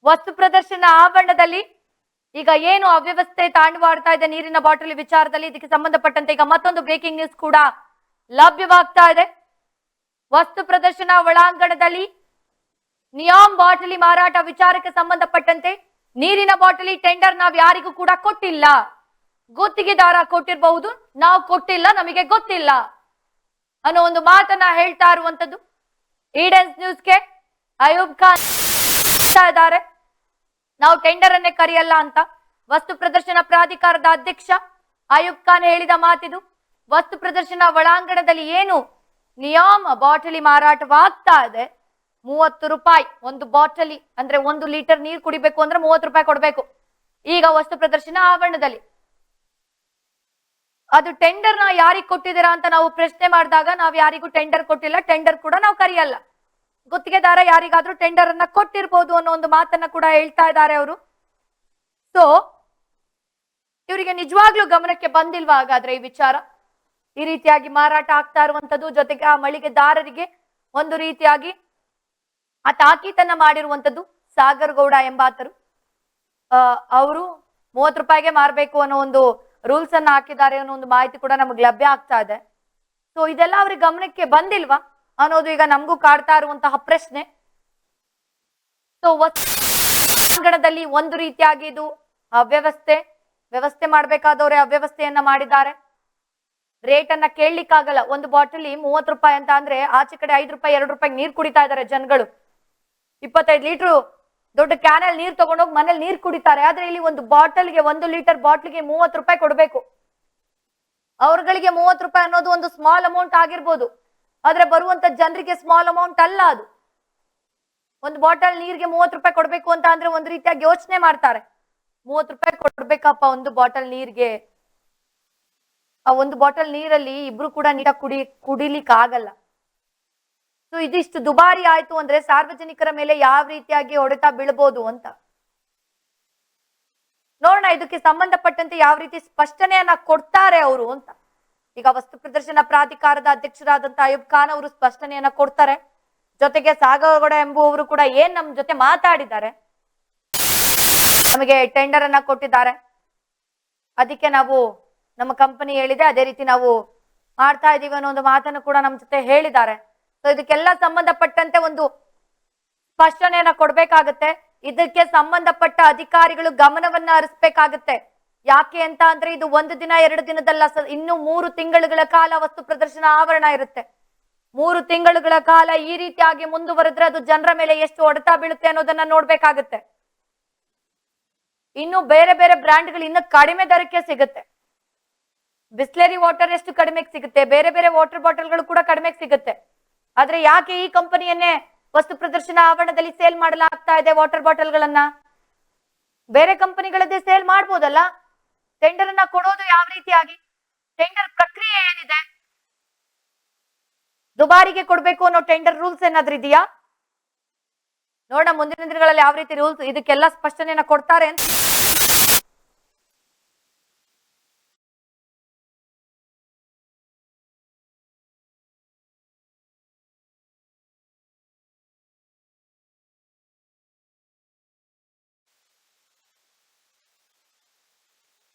ವಸ್ತು ಪ್ರದರ್ಶನ ಆವರಣದಲ್ಲಿ ಈಗ ಏನು ಅವ್ಯವಸ್ಥೆ ತಾಂಡವಾಡ್ತಾ ಇದೆ ನೀರಿನ ಬಾಟಲಿ ವಿಚಾರದಲ್ಲಿ, ಇದಕ್ಕೆ ಸಂಬಂಧಪಟ್ಟಂತೆ ಈಗ ಮತ್ತೊಂದು ಬ್ರೇಕಿಂಗ್ ನ್ಯೂಸ್ ಕೂಡ ಲಭ್ಯವಾಗ್ತಾ ಇದೆ. ವಸ್ತು ಪ್ರದರ್ಶನ ಒಳಾಂಗಣದಲ್ಲಿ ನಿಯಾಮ್ ಬಾಟಲಿ ಮಾರಾಟ ವಿಚಾರಕ್ಕೆ ಸಂಬಂಧಪಟ್ಟಂತೆ ನೀರಿನ ಬಾಟಲಿ ಟೆಂಡರ್ ನಾವ್ ಯಾರಿಗೂ ಕೂಡ ಕೊಟ್ಟಿಲ್ಲ, ಗುತ್ತಿಗೆದಾರ ಕೊಟ್ಟಿರಬಹುದು, ನಾವು ಕೊಟ್ಟಿಲ್ಲ, ನಮಗೆ ಗೊತ್ತಿಲ್ಲ ಅನ್ನೋ ಒಂದು ಮಾತನ್ನ ಹೇಳ್ತಾ ಇರುವಂತದ್ದು ಈಡೆನ್ಸ್ ನ್ಯೂಸ್ಗೆ ಅಯೂಬ್ ಖಾನ್ ಇದ್ದಾರೆ. ನಾವು ಟೆಂಡರ್ ಅನ್ನೇ ಕರೆಯಲ್ಲ ಅಂತ ವಸ್ತು ಪ್ರದರ್ಶನ ಪ್ರಾಧಿಕಾರದ ಅಧ್ಯಕ್ಷ ಅಯೂಬ್ ಖಾನ್ ಹೇಳಿದ ಮಾತಿದು. ವಸ್ತು ಪ್ರದರ್ಶನ ಒಳಾಂಗಣದಲ್ಲಿ ಏನು ನಿಯಾಮ ಬಾಟಲಿ ಮಾರಾಟವಾಗ್ತಾ ಇದೆ, 30 ರೂಪಾಯಿ ಒಂದು ಬಾಟಲಿ, ಅಂದ್ರೆ 1 ಲೀಟರ್ ನೀರು ಕುಡಿಬೇಕು ಅಂದ್ರೆ 30 ರೂಪಾಯಿ ಕೊಡ್ಬೇಕು ಈಗ ವಸ್ತು ಪ್ರದರ್ಶನ ಆವರಣದಲ್ಲಿ. ಅದು ಟೆಂಡರ್ ನ ಯಾರಿಗ್ ಕೊಟ್ಟಿದ್ದೀರಾ ಅಂತ ನಾವು ಪ್ರಶ್ನೆ ಮಾಡಿದಾಗ ನಾವ್ ಯಾರಿಗೂ ಟೆಂಡರ್ ಕೊಟ್ಟಿಲ್ಲ, ಟೆಂಡರ್ ಕೂಡ ನಾವು ಕರೆಯಲ್ಲ, ಗುತ್ತಿಗೆದಾರ ಯಾರಿಗಾದ್ರೂ ಟೆಂಡರ್ ಅನ್ನ ಕೊಟ್ಟಿರ್ಬೋದು ಅನ್ನೋ ಒಂದು ಮಾತನ್ನ ಕೂಡ ಹೇಳ್ತಾ ಇದ್ದಾರೆ ಅವರು. ಸೊ ಇವರಿಗೆ ನಿಜವಾಗ್ಲೂ ಗಮನಕ್ಕೆ ಬಂದಿಲ್ವಾ ಹಾಗಾದ್ರೆ ಈ ವಿಚಾರ, ಈ ರೀತಿಯಾಗಿ ಮಾರಾಟ ಆಗ್ತಾ ಇರುವಂತದ್ದು, ಜೊತೆಗೆ ಆ ಮಳಿಗೆದಾರರಿಗೆ ಒಂದು ರೀತಿಯಾಗಿ ಆ ತಾಕೀತನ್ನ ಮಾಡಿರುವಂತದ್ದು ಸಾಗರ್ ಗೌಡ ಎಂಬಾತರು. ಅವರು 30 ರೂಪಾಯಿಗೆ ಮಾರ್ಬೇಕು ಅನ್ನೋ ಒಂದು ರೂಲ್ಸ್ ಅನ್ನ ಹಾಕಿದ್ದಾರೆ ಅನ್ನೋ ಒಂದು ಮಾಹಿತಿ ಕೂಡ ನಮಗೆ ಲಭ್ಯ ಆಗ್ತಾ ಇದೆ. ಸೊ ಇದೆಲ್ಲ ಅವ್ರಿಗೆ ಗಮನಕ್ಕೆ ಬಂದಿಲ್ವಾ ಅನ್ನೋದು ಈಗ ನಮಗೂ ಕಾಡ್ತಾ ಇರುವಂತಹ ಪ್ರಶ್ನೆ. ಸೊ ಅಂಗಣದಲ್ಲಿ ಒಂದು ರೀತಿಯಾಗಿ ಇದು ವ್ಯವಸ್ಥೆ ಮಾಡ್ಬೇಕಾದವ್ರೆ ಅವ್ಯವಸ್ಥೆಯನ್ನ ಮಾಡಿದ್ದಾರೆ. ರೇಟ್ ಅನ್ನ ಕೇಳಲಿಕ್ಕಾಗಲ್ಲ. ಒಂದು ಬಾಟಲಿ 30 ರೂಪಾಯಿ ಅಂತ ಅಂದ್ರೆ ಆಚೆ ಕಡೆ 5 ರೂಪಾಯಿ 2 ರೂಪಾಯಿ ನೀರು ಕುಡಿತಾ ಇದ್ದಾರೆ ಜನಗಳು. 25 ಲೀಟರ್ ದೊಡ್ಡ ಕ್ಯಾನಲ್ ನೀರು ತಗೊಂಡೋಗಿ ಮನೇಲಿ ನೀರು ಕುಡಿತಾರೆ. ಆದ್ರೆ ಇಲ್ಲಿ ಒಂದು ಬಾಟಲ್ಗೆ 1 ಲೀಟರ್ ಬಾಟ್ಲಿಗೆ 30 ರೂಪಾಯಿ ಕೊಡ್ಬೇಕು. ಅವ್ರಗಳಿಗೆ 30 ರೂಪಾಯಿ ಅನ್ನೋದು ಒಂದು ಸ್ಮಾಲ್ ಅಮೌಂಟ್ ಆಗಿರ್ಬೋದು, ಆದ್ರೆ ಬರುವಂತ ಜನರಿಗೆ ಸ್ಮಾಲ್ ಅಮೌಂಟ್ ಅಲ್ಲ ಅದು. ಒಂದು ಬಾಟಲ್ ನೀರಿಗೆ 30 ರೂಪಾಯಿ ಕೊಡ್ಬೇಕು ಅಂತ ಅಂದ್ರೆ ಒಂದು ರೀತಿಯಾಗಿ ಯೋಚನೆ ಮಾಡ್ತಾರೆ. 30 ರೂಪಾಯಿ ಕೊಡ್ಬೇಕಪ್ಪ ಒಂದು ಬಾಟಲ್ ನೀರ್ಗೆ. ಆ ಒಂದು ಬಾಟಲ್ ನೀರಲ್ಲಿ ಇಬ್ರು ಕೂಡ ನೀಟಾಗಿ ಕುಡಿಲಿಕ್ಕೆ ಆಗಲ್ಲ. ಸೊ ಇದಿಷ್ಟು ದುಬಾರಿ ಆಯ್ತು ಅಂದ್ರೆ ಸಾರ್ವಜನಿಕರ ಮೇಲೆ ಯಾವ ರೀತಿಯಾಗಿ ಹೊಡೆತ ಬೀಳ್ಬೋದು ಅಂತ ನೋಡೋಣ. ಇದಕ್ಕೆ ಸಂಬಂಧಪಟ್ಟಂತೆ ಯಾವ ರೀತಿ ಸ್ಪಷ್ಟನೆಯನ್ನ ಕೊಡ್ತಾರೆ ಅವರು ಅಂತ ಈಗ ವಸ್ತು ಪ್ರದರ್ಶನ ಪ್ರಾಧಿಕಾರದ ಅಧ್ಯಕ್ಷರಾದಂತ ಅಯೂಬ್ ಖಾನ್ ಅವರು ಸ್ಪಷ್ಟನೆಯನ್ನ ಕೊಡ್ತಾರೆ. ಜೊತೆಗೆ ಸಾಗರ್ ಗೌಡ ಎಂಬುವವರು ಕೂಡ ಏನ್ ನಮ್ ಜೊತೆ ಮಾತಾಡಿದ್ದಾರೆ, ನಮಗೆ ಟೆಂಡರ್ ಅನ್ನ ಕೊಟ್ಟಿದ್ದಾರೆ, ಅದಕ್ಕೆ ನಾವು ನಮ್ಮ ಕಂಪನಿ ಹೇಳಿದೆ ಅದೇ ರೀತಿ ನಾವು ಮಾಡ್ತಾ ಇದೀವಿ ಅನ್ನೋ ಒಂದು ಮಾತನ್ನು ಕೂಡ ನಮ್ಮ ಜೊತೆ ಹೇಳಿದ್ದಾರೆ. ಸೊ ಇದಕ್ಕೆಲ್ಲ ಸಂಬಂಧಪಟ್ಟಂತೆ ಒಂದು ಸ್ಪಷ್ಟನೆಯನ್ನ ಕೊಡ್ಬೇಕಾಗತ್ತೆ. ಇದಕ್ಕೆ ಸಂಬಂಧಪಟ್ಟ ಅಧಿಕಾರಿಗಳು ಗಮನವನ್ನ ಹರಿಸ್ಬೇಕಾಗತ್ತೆ. ಯಾಕೆ ಅಂತ ಅಂದ್ರೆ ಇದು 1 ದಿನ 2 ದಿನದಲ್ಲ, ಇನ್ನು 3 ತಿಂಗಳುಗಳ ಕಾಲ ವಸ್ತು ಪ್ರದರ್ಶನ ಆವರಣ ಇರುತ್ತೆ. 3 ತಿಂಗಳುಗಳ ಕಾಲ ಈ ರೀತಿಯಾಗಿ ಮುಂದುವರೆದ್ರೆ ಅದು ಜನರ ಮೇಲೆ ಎಷ್ಟು ಹೊಡೆತ ಬೀಳುತ್ತೆ ಅನ್ನೋದನ್ನ ನೋಡ್ಬೇಕಾಗತ್ತೆ. ಇನ್ನು ಬೇರೆ ಬೇರೆ ಬ್ರ್ಯಾಂಡ್ಗಳು ಇನ್ನು ಕಡಿಮೆ ದರಕ್ಕೆ ಸಿಗುತ್ತೆ. ಬಿಸ್ಲೇರಿ ವಾಟರ್ ಎಷ್ಟು ಕಡಿಮೆಗೆ ಸಿಗುತ್ತೆ, ಬೇರೆ ಬೇರೆ ವಾಟರ್ ಬಾಟಲ್ಗಳು ಕೂಡ ಕಡಿಮೆಗೆ ಸಿಗುತ್ತೆ. ಆದ್ರೆ ಯಾಕೆ ಈ ಕಂಪನಿಯನ್ನೇ ವಸ್ತು ಪ್ರದರ್ಶನ ಆವರಣದಲ್ಲಿ ಸೇಲ್ ಮಾಡಲಾಗ್ತಾ ಇದೆ ವಾಟರ್ ಬಾಟಲ್ಗಳನ್ನ? ಬೇರೆ ಕಂಪನಿಗಳದ್ದೇ ಸೇಲ್ ಮಾಡ್ಬೋದಲ್ಲ. ಟೆಂಡರ್ ಅನ್ನ ಕೊಡೋದು ಯಾವ ರೀತಿಯಾಗಿ, ಟೆಂಡರ್ ಪ್ರಕ್ರಿಯೆ ಏನಿದೆ, ದುಬಾರಿಗೆ ಕೊಡ್ಬೇಕು ಅನ್ನೋ ಟೆಂಡರ್ ರೂಲ್ಸ್ ಏನಾದ್ರೂ ಇದೆಯಾ ನೋಡ. ಮುಂದಿನ ದಿನಗಳಲ್ಲಿ ಯಾವ ರೀತಿ ರೂಲ್ಸ್ ಇದಕ್ಕೆಲ್ಲ ಸ್ಪಷ್ಟನೆಯನ್ನ ಕೊಡ್ತಾರೆ ಅಂತ.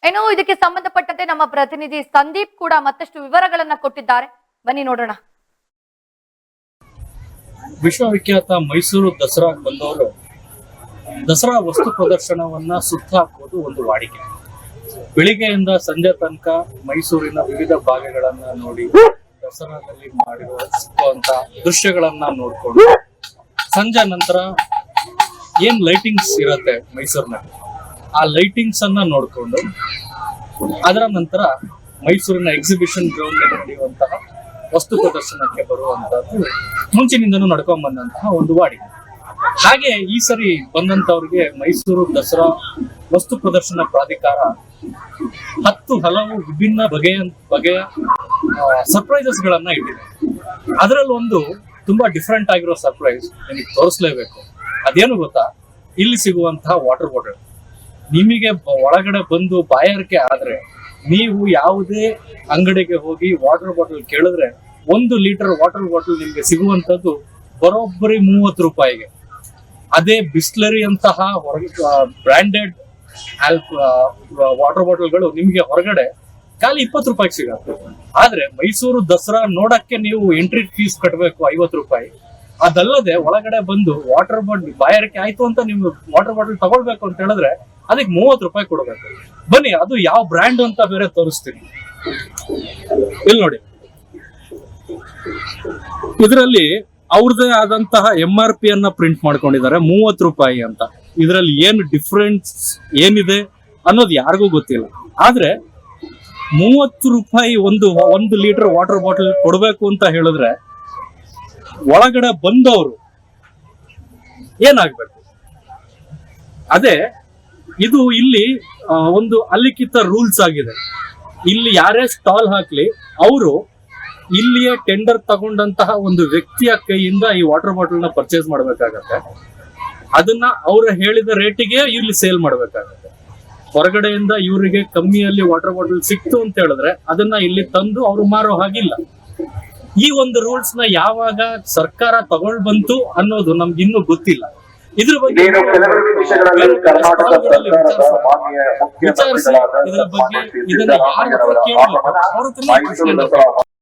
ಏನೋ ಇದಕ್ಕೆ ಸಂಬಂಧಪಟ್ಟಂತೆ ನಮ್ಮ ಪ್ರತಿನಿಧಿ ಸಂದೀಪ್ ಕೂಡ ಮತ್ತಷ್ಟು ವಿವರಗಳನ್ನ ಕೊಟ್ಟಿದ್ದಾರೆ, ಬನ್ನಿ ನೋಡೋಣ. ವಿಶ್ವವಿಖ್ಯಾತ ಮೈಸೂರು ದಸರಾ ಬಂದವರು ದಸರಾ ವಸ್ತು ಪ್ರದರ್ಶನವನ್ನ ಸುತ್ತ ಹಾಕೋದು ಒಂದು ವಾಡಿಕೆ. ಬೆಳಿಗ್ಗೆಯಿಂದ ಸಂಜೆ ತನಕ ಮೈಸೂರಿನ ವಿವಿಧ ಭಾಗಗಳನ್ನ ನೋಡಿ, ದಸರಾದಲ್ಲಿ ಮಾಡಿರುವಂತ ದೃಶ್ಯಗಳನ್ನ ನೋಡ್ಕೊಂಡು, ಸಂಜೆ ನಂತರ ಏನ್ ಲೈಟಿಂಗ್ಸ್ ಇರತ್ತೆ ಮೈಸೂರಿನಲ್ಲಿ, ಆ ಲೈಟಿಂಗ್ಸ್ ಅನ್ನ ನೋಡ್ಕೊಂಡು ಅದರ ನಂತರ ಮೈಸೂರಿನ ಎಕ್ಸಿಬಿಷನ್ ಗ್ರೌಂಡ್ ನಡೆಯುವಂತಹ ವಸ್ತು ಪ್ರದರ್ಶನಕ್ಕೆ ಬರುವಂತಹದ್ದು ಮುಂಚಿನಿಂದನೂ ನಡ್ಕೊಂಡ್ ಬಂದಂತಹ ಒಂದು ವಾಡಿಕೆ. ಹಾಗೆ ಈ ಸರಿ ಬಂದಂತವ್ರಿಗೆ ಮೈಸೂರು ದಸರಾ ವಸ್ತು ಪ್ರದರ್ಶನ ಪ್ರಾಧಿಕಾರ 10 ಹಲವು ವಿಭಿನ್ನ ಬಗೆಯ ಸರ್ಪ್ರೈಸಸ್ ಗಳನ್ನ ಇಟ್ಟಿದೆ. ಅದರಲ್ಲಿ ಒಂದು ತುಂಬಾ ಡಿಫ್ರೆಂಟ್ ಆಗಿರೋ ಸರ್ಪ್ರೈಸ್ ನಿಮಗೆ ತೋರಿಸ್ಲೇಬೇಕು. ಅದೇನು ಗೊತ್ತಾ, ಇಲ್ಲಿ ಸಿಗುವಂತಹ ವಾಟರ್ ಬಾಟಲ್ ನಿಮಗೆ ಒಳಗಡೆ ಬಂದು ಬಾಯಾರಿಕೆ ಆದ್ರೆ ನೀವು ಯಾವುದೇ ಅಂಗಡಿಗೆ ಹೋಗಿ ವಾಟರ್ ಬಾಟಲ್ ಕೇಳಿದ್ರೆ 1 ಲೀಟರ್ ವಾಟರ್ ಬಾಟಲ್ ನಿಮ್ಗೆ ಸಿಗುವಂತದ್ದು ಬರೋಬ್ಬರಿ 30 ರೂಪಾಯಿಗೆ. ಅದೇ ಬಿಸ್ಲರಿ ಅಂತಹ ಬ್ರಾಂಡೆಡ್ ವಾಟರ್ ಬಾಟಲ್ಗಳು ನಿಮ್ಗೆ ಹೊರಗಡೆ ಖಾಲಿ 20 ರೂಪಾಯಿಗೆ ಸಿಗುತ್ತೆ. ಆದ್ರೆ ಮೈಸೂರು ದಸರಾ ನೋಡಕ್ಕೆ ನೀವು ಎಂಟ್ರಿ ಫೀಸ್ ಕಟ್ಟಬೇಕು 50 ರೂಪಾಯಿ. ಅದಲ್ಲದೆ ಒಳಗಡೆ ಬಂದು ವಾಟರ್ ಬಾಟಲ್ ಬಾಯಾರಿಕೆ ಆಯ್ತು ಅಂತ ನೀವು ವಾಟರ್ ಬಾಟಲ್ ತಗೊಳ್ಬೇಕು ಅಂತ ಹೇಳಿದ್ರೆ ಅದಕ್ಕೆ 30 ರೂಪಾಯಿ ಕೊಡಬೇಕು. ಬನ್ನಿ ಅದು ಯಾವ ಬ್ರ್ಯಾಂಡ್ ಅಂತ ಬೇರೆ ತೋರಿಸ್ತೀನಿ. ಇಲ್ಲಿ ನೋಡಿ, ಇದರಲ್ಲಿ ಅವ್ರದೇ ಆದಂತಹ MRP ಅನ್ನ ಪ್ರಿಂಟ್ ಮಾಡ್ಕೊಂಡಿದ್ದಾರೆ 30 ರೂಪಾಯಿ ಅಂತ. ಇದರಲ್ಲಿ ಏನು ಡಿಫ್ರೆನ್ಸ್ ಏನಿದೆ ಅನ್ನೋದು ಯಾರಿಗೂ ಗೊತ್ತಿಲ್ಲ. ಆದ್ರೆ 30 ರೂಪಾಯಿ ಒಂದು ಲೀಟರ್ ವಾಟರ್ ಬಾಟಲ್ ಕೊಡ್ಬೇಕು ಅಂತ ಹೇಳಿದ್ರೆ ಒಳಗಡೆ ಬಂದವರು ಏನಾಗ್ಬೇಕು? ಅದೇ ಇದು ಇಲ್ಲಿ ಒಂದು ಅಲಿಖಿತ ರೂಲ್ಸ್ ಆಗಿದೆ. ಇಲ್ಲಿ ಯಾರೇ ಸ್ಟಾಲ್ ಹಾಕ್ಲಿ ಅವರು ಇಲ್ಲಿಯೇ ಟೆಂಡರ್ ತಗೊಂಡಂತಹ ಒಂದು ವ್ಯಕ್ತಿಯ ಕೈಯಿಂದ ಈ ವಾಟರ್ ಬಾಟಲ್ ನ ಪರ್ಚೇಸ್ ಮಾಡ್ಬೇಕಾಗತ್ತೆ. ಅದನ್ನ ಅವ್ರು ಹೇಳಿದ ರೇಟಿಗೆ ಇಲ್ಲಿ ಸೇಲ್ ಮಾಡ್ಬೇಕಾಗತ್ತೆ. ಹೊರಗಡೆಯಿಂದ ಇವರಿಗೆ ಕಮ್ಮಿಯಲ್ಲಿ ವಾಟರ್ ಬಾಟಲ್ ಸಿಕ್ತು ಅಂತ ಹೇಳಿದ್ರೆ ಅದನ್ನ ಇಲ್ಲಿ ತಂದು ಅವ್ರು ಮಾರೋ ಹಾಗಿಲ್ಲ. ಈ ಒಂದು ರೂಲ್ಸ್ ನ ಯಾವಾಗ ಸರ್ಕಾರ ತಗೊಂಡ್ ಬಂತು ಅನ್ನೋದು ನಮ್ಗೆ ಇನ್ನೂ ಗೊತ್ತಿಲ್ಲ. ಇದ್ರ ಬಗ್ಗೆ ವಿಚಾರಿಸಿ ಇದರ ಬಗ್ಗೆ ಇದನ್ನ ಯಾರ ಹತ್ರ ಕೇಳಬೇಕು ಅವ್ರ ಹತ್ರನೇ ಪ್ರಶ್ನೆ